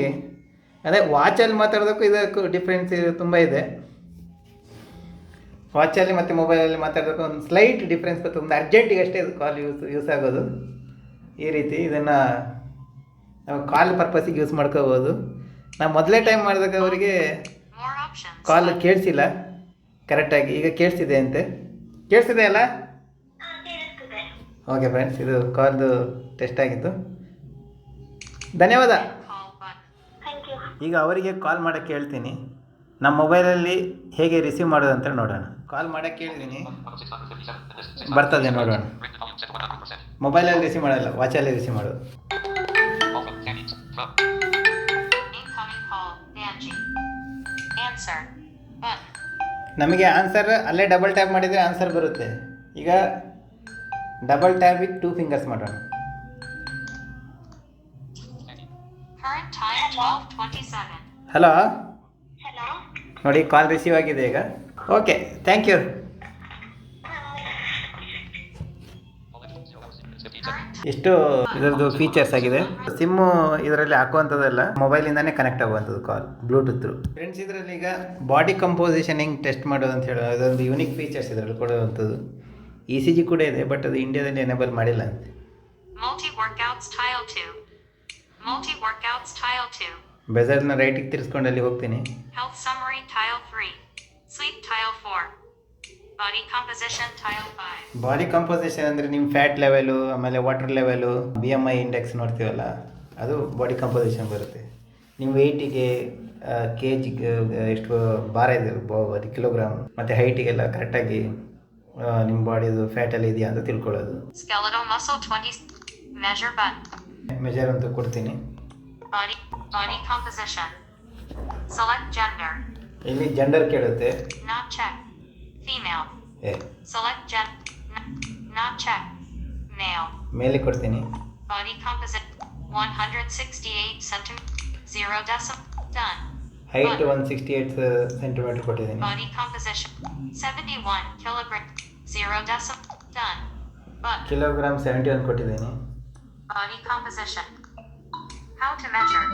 ಅದೇ ವಾಚಲ್ಲಿ ಮಾತಾಡೋದಕ್ಕೂ ಇದಕ್ಕೂ ಡಿಫ್ರೆನ್ಸ್ ತುಂಬ ಇದೆ. ವಾಚಲ್ಲಿ ಮತ್ತು ಮೊಬೈಲಲ್ಲಿ ಮಾತಾಡೋದಕ್ಕೂ ಒಂದು ಸ್ಲೈಟ್ ಡಿಫ್ರೆನ್ಸ್ ಬರ್ತದೆ. ಒಂದು ಅರ್ಜೆಂಟಿಗೆ ಅಷ್ಟೇ ಇದು ಕಾಲ್ ಯೂಸ್ ಆಗೋದು. ಈ ರೀತಿ ಇದನ್ನು ನಾವು ಕಾಲ್ ಪರ್ಪಸ್ಸಿಗೆ ಯೂಸ್ ಮಾಡ್ಕೋಬೋದು. ನಾವು ಮೊದಲೇ ಟೈಮ್ ಮಾಡಿದಾಗ ಅವರಿಗೆ More options. ಕಾಲ್ ಕೇಳಿಸಿಲ್ಲ ಕರೆಕ್ಟಾಗಿ. ಈಗ ಕೇಳಿಸಿದೆ ಅಂತೆ. ಕೇಳಿಸಿದೆ ಅಲ್ಲ? ಓಕೆ ಫ್ರೆಂಡ್ಸ್, ಇದು ಕಾಲ್ದು ಟೆಸ್ಟ್ ಆಗಿತ್ತು. ಧನ್ಯವಾದ. Call button. ಈಗ ಅವರಿಗೆ ಕಾಲ್ ಮಾಡೋಕ್ಕೆ ಹೇಳ್ತೀನಿ. ನಮ್ಮ ಮೊಬೈಲಲ್ಲಿ ಹೇಗೆ ರಿಸೀವ್ ಮಾಡೋದು ಅಂತ ನೋಡೋಣ. ಕಾಲ್ ಮಾಡೋಕ್ಕೆ ಹೇಳಿದ್ದೀನಿ, Button 657. And this is ಬರ್ತದೆ ನೋಡೋಣ. Ring the volume set to 100%. ಮೊಬೈಲಲ್ಲಿ ರಿಸೀವ್ ಮಾಡಲ್ಲ, ವಾಚಲ್ಲಿ ರಿಸೀವ್ ಮಾಡೋದು. Call from Sandy. From. Incoming call. Angie. Answer. Button. ನಮಗೆ ಆನ್ಸರ್ ಅಲ್ಲೇ ಡಬಲ್ ಟ್ಯಾಪ್ ಮಾಡಿದರೆ ಆನ್ಸರ್ ಬರುತ್ತೆ. ಈಗ ಡಬಲ್ ಟ್ಯಾಪ್ ವಿತ್ 2 ಫಿಂಗರ್ಸ್ ಮಾಡೋಣ. Current time 12:27. ಹಲೋ, ನೋಡಿ ಕಾಲ್ ರಿಸೀವ್ ಆಗಿದೆ ಈಗ. Okay, thank you. ಇಷ್ಟು ಇದರದ್ದು ಫೀಚರ್ಸ್ ಆಗಿದೆ. ಸಿಮ್ಮು ಇದರಲ್ಲಿ ಹಾಕುವಂಥದ್ದೆಲ್ಲ ಮೊಬೈಲಿಂದಾನೇ ಕನೆಕ್ಟ್ ಆಗುವಂಥದ್ದು ಕಾಲ್ ಬ್ಲೂಟೂತ್. ಫ್ರೆಂಡ್ಸ್, ಇದರಲ್ಲಿ ಈಗ ಬಾಡಿ ಕಂಪೋಸಿಷನ್ ಹೆಂಗೆ ಟೆಸ್ಟ್ ಮಾಡೋದು ಅಂತ ಹೇಳೋ ಅದೊಂದು ಯೂನಿಕ್ ಫೀಚರ್ಸ್ ಇದರಲ್ಲಿ ಕೊಡುವಂಥದ್ದು. ECG ಕೂಡ ಇದೆ, ಬಟ್ ಅದು ಇಂಡಿಯಾದಲ್ಲಿ ಎನೇಬಲ್ ಮಾಡಿಲ್ಲ ಅಂತೆ. Multi-workouts tile 2. Multi-workouts tile 2. ಬೆಜರ್ನ ರೈಟಿಗೆ ತಿರ್ಸ್ಕೊಂಡು ಅಲ್ಲಿ ಹೋಗ್ತೀನಿ. Health summary tile 3. Sleep tile 4. Body composition tile 5. Body composition ಅಂದರೆ ನಿಮ್ಮ ಫ್ಯಾಟ್ ಲೆವೆಲು, ಆಮೇಲೆ ವಾಟರ್ ಲೆವೆಲು, BMI ಇಂಡೆಕ್ಸ್ ನೋಡ್ತೀವಲ್ಲ, ಅದು ಬಾಡಿ ಕಂಪೋಸಿಷನ್ ಬರುತ್ತೆ. ನಿಮ್ಮ ವೆಯ್ಟಿಗೆ KGಗೆ ಎಷ್ಟು ಭಾರ ಇದೆ, ಬಾಡಿ ಕಿಲೋಗ್ರಾಮ್, ಮತ್ತು ಹೈಟಿಗೆಲ್ಲ ಕರೆಕ್ಟಾಗಿ ನಿಮ್ಮ ಬಾಡಿದು ಫ್ಯಾಟಲ್ಲಿ ಇದೆಯಾ ಅಂತ ತಿಳ್ಕೊಳ್ಳೋದು. Skeletal muscle 20. Measure button. Measure ಅಂತ ಕೊಡ್ತೀನಿ. Body composition. Select gender. ಇಲ್ಲಿ ಜೆಂಡರ್ ಕೇಳುತ್ತೆ. Not check. Female. Select not check. Male. ಮೇಲೆ ಕೊಡ್ತೀನಿ. Body composition 168 cm. 0 decimal. Done. Height 168 centimetre ಕೊಟ್ಟಿದ್ದೀನಿ. Body composition 71 kilogram. 0 decimal. Done. But kilogram 71 ಕೊಟ್ಟಿದ್ದೀನಿ. body composition. How to measure.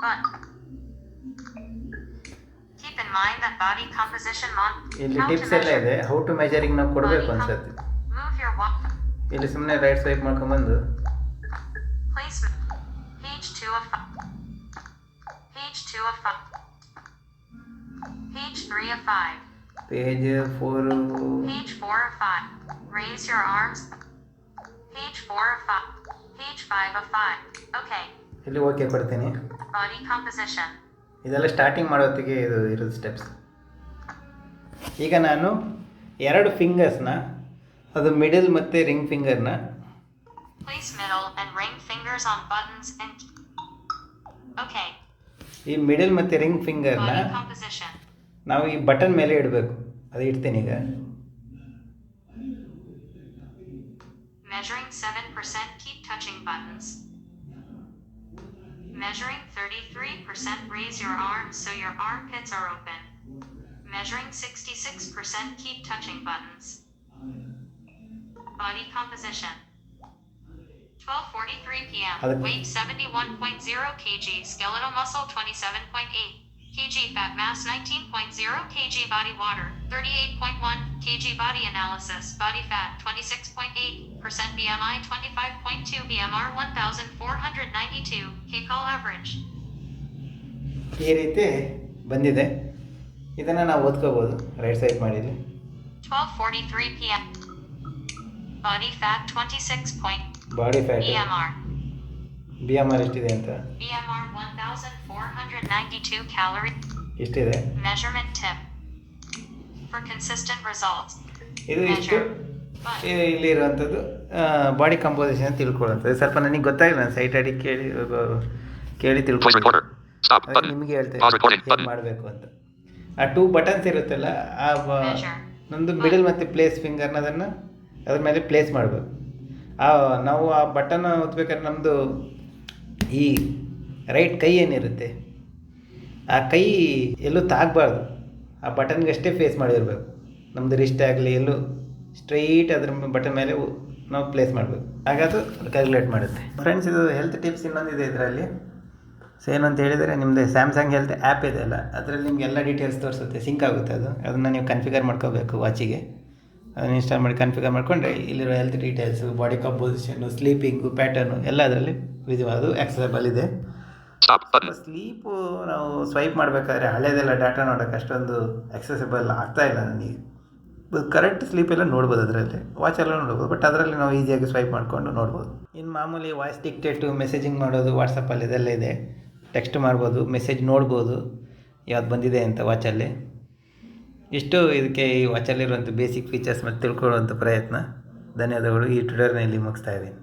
But keep in mind that body composition ಇಲ್ಲಿ how to ಟಿಪ್ಸ್ ಎಲ್ಲ measure. ಇದೆ. ಹೌ ಟು ಮೆಜರಿಂಗ್ ನಾವು ಕೊಡಬೇಕು Body ಅನ್ಸುತ್ತೆ. Move your walk. ಇಲ್ಲಿ ಸುಮ್ಮನೆ right swipe ಮಾಡ್ಕೊಂಬಂದು Placement. Page 2 of 5. Page 2 of 5. Page 3 of 5. Page 4. Page 4 of 5. Raise your arms. Page 4 of 5. Page 5 of 5. Okay. ಇಲ್ಲಿ ಓಕೆ ಕೊಡ್ತೀನಿ. Body composition. ಇದೆಲ್ಲ ಸ್ಟಾರ್ಟಿಂಗ್ ಮಾಡೋ ಹೊತ್ತಿಗೆ ಇದು ಇರೋದು ಸ್ಟೆಪ್ಸ್. ಈಗ ನಾನು 2 ಫಿಂಗರ್ಸ್ನ, ಅದು ಮಿಡಲ್ ಮತ್ತು ring ಫಿಂಗರ್ನ Place middle and ring fingers on buttons and. Okay. ಈ ಮಿಡಲ್ ಮತ್ತು ರಿಂಗ್ ಫಿಂಗರ್ನ Body composition. ನಾವು ಈ ಬಟನ್ ಮೇಲೆ ಇಡಬೇಕು. ಅದು ಇಡ್ತೀನಿ ಈಗ. Measuring 7%, keep touching buttons. Measuring 33%, raise your arms so your armpits are open. Measuring 66%, keep touching buttons. Body composition. 12:43 p.m. Other- Weight 71.0 kg. Skeletal muscle 27.8 kg. Fat mass 19.0 kg. Body water 38.1 kg. Body analysis. Body fat 26.8%. BMI 25.2. BMR 1492. K-call average. ಈ ರೀತಿ ಬಂದಿದೆ. ಇದನ್ನು ನಾವು ಓದ್ಕೋಬೋದು. ರೈಟ್ ಸೈಡ್ ಮಾಡಿದ್ವಿ. 12:43 p.m. Body fat 26. Body fat BMR. BMR ಎಷ್ಟಿದೆ ಅಂತ BMR 1492 calorie. ಇಷ್ಟಿದೆ. Measurement tip. For consistent results. ಇದು ಇಷ್ಟು ಇಲ್ಲಿರುವಂಥದ್ದು ಬಾಡಿ ಕಂಪೋಸಿಷನ್ ಅಂತ ತಿಳ್ಕೊಳ್ಳುವಂಥದ್ದು. ಸ್ವಲ್ಪ ನನಗೆ ಗೊತ್ತಾಗಿಲ್ಲ, ನಾನು ಸೈಟ್ ಅಡಿ ಕೇಳಿ Pause ತಿಳ್ಕೊಂಡು recorder. Stop button. ನಿಮಗೆ ಹೇಳ್ತೇನೆ Pause recording ಹೇಗೆ button. ಮಾಡಬೇಕು ಅಂತ. ಆ 2 ಬಟನ್ಸ್ ಇರುತ್ತಲ್ಲ, ಆ Measure. ನಮ್ಮದು ಮಿಡಲ್ ಮತ್ತು ಪ್ಲೇಸ್ ಫಿಂಗರ್ನ ಅದನ್ನು ಅದ್ರ ಮೇಲೆ ಪ್ಲೇಸ್ ಮಾಡಬೇಕು. ನಾವು ಆ ಬಟನ್ ಒತ್ತಬೇಕಾದ್ರೆ ನಮ್ಮದು ಈ ರೈಟ್ ಕೈ ಏನಿರುತ್ತೆ ಆ ಕೈ ಎಲ್ಲೂ ತಾಗಬಾರ್ದು, ಆ ಬಟನ್ಗಷ್ಟೇ ಫೇಸ್ ಮಾಡಿರಬೇಕು. ನಮ್ಮದು ರಿಸ್ಟ್ ಆಗಲಿ ಎಲ್ಲೂ ಸ್ಟ್ರೈಟ್ ಅದ್ರ ಬಟನ್ ಮೇಲೆ ನಾವು ಪ್ಲೇಸ್ ಮಾಡಬೇಕು, ಹಾಗಾದ್ರೆ ಕ್ಯಾಲ್ಕುಲೇಟ್ ಮಾಡುತ್ತೆ. ಫ್ರೆಂಡ್ಸ್, ಇದು ಹೆಲ್ತ್ ಟಿಪ್ಸ್ ಇನ್ನೊಂದಿದೆ ಇದರಲ್ಲಿ. ಸೊ ಏನಂತ ಹೇಳಿದರೆ, ನಿಮ್ಮದು ಸ್ಯಾಮ್ಸಂಗ್ ಹೆಲ್ತ್ ಆ್ಯಪ್ ಇದೆ ಅಲ್ಲ, ಅದರಲ್ಲಿ ನಿಮ್ಗೆ ಎಲ್ಲ ಡೀಟೇಲ್ಸ್ ತೋರಿಸುತ್ತೆ, ಸಿಂಕ್ ಆಗುತ್ತೆ. ಅದನ್ನು ನೀವು ಕನ್ಫಿಗರ್ ಮಾಡ್ಕೋಬೇಕು ವಾಚಿಗೆ. ಅದನ್ನು ಇನ್ಸ್ಟಾಲ್ ಮಾಡಿ ಕನ್ಫಿಗರ್ ಮಾಡಿಕೊಂಡ್ರೆ ಇಲ್ಲಿರೋ health details, body composition, sleeping, pattern ಎಲ್ಲ ಅದರಲ್ಲಿ ಅದು ಆಕ್ಸೆಸಬಲ್ ಇದೆ. Stop button. ಸ್ಲೀಪು ನಾವು ಸ್ವೈಪ್ ಮಾಡಬೇಕಾದ್ರೆ ಹಳೇದೆಲ್ಲ ಡಾಟಾ ನೋಡೋಕೆ ಅಷ್ಟೊಂದು ಆಕ್ಸೆಸಬಲ್ ಆಗ್ತಾಯಿಲ್ಲ ನನಗೆ. ಕರೆಕ್ಟ್ ಸ್ಲೀಪೆಲ್ಲ ನೋಡ್ಬೋದು ಅದರಲ್ಲಿ, ವಾಚೆಲ್ಲ ನೋಡ್ಬೋದು, ಬಟ್ ಅದರಲ್ಲಿ ನಾವು ಈಸಿಯಾಗಿ ಸ್ವೈಪ್ ಮಾಡಿಕೊಂಡು ನೋಡ್ಬೋದು. ಇನ್ನು ಮಾಮೂಲಿ ವಾಯ್ಸ್ ಡಿಕ್ಟೇಟು, ಮೆಸೇಜಿಂಗ್ ಮಾಡೋದು, ವಾಟ್ಸಪ್ಪಲ್ಲಿ ಇದೆಲ್ಲ ಇದೆ. ಟೆಕ್ಸ್ಟ್ ಮಾಡ್ಬೋದು, ಮೆಸೇಜ್ ನೋಡ್ಬೋದು ಯಾವ್ದು ಬಂದಿದೆ ಅಂತ ವಾಚಲ್ಲಿ. ಇಷ್ಟು ಇದಕ್ಕೆ ಈ ವಾಚಲ್ಲಿರುವಂಥ ಬೇಸಿಕ್ ಫೀಚರ್ಸ್ ಮತ್ತು ತಿಳ್ಕೊಳ್ಳುವಂಥ ಪ್ರಯತ್ನ. ಧನ್ಯವಾದಗಳು. ಈ ಟ್ಯುಟೋರಿಯಲ್ನಲ್ಲಿ ಮುಗಿಸ್ತಾ ಇದ್ದೀನಿ.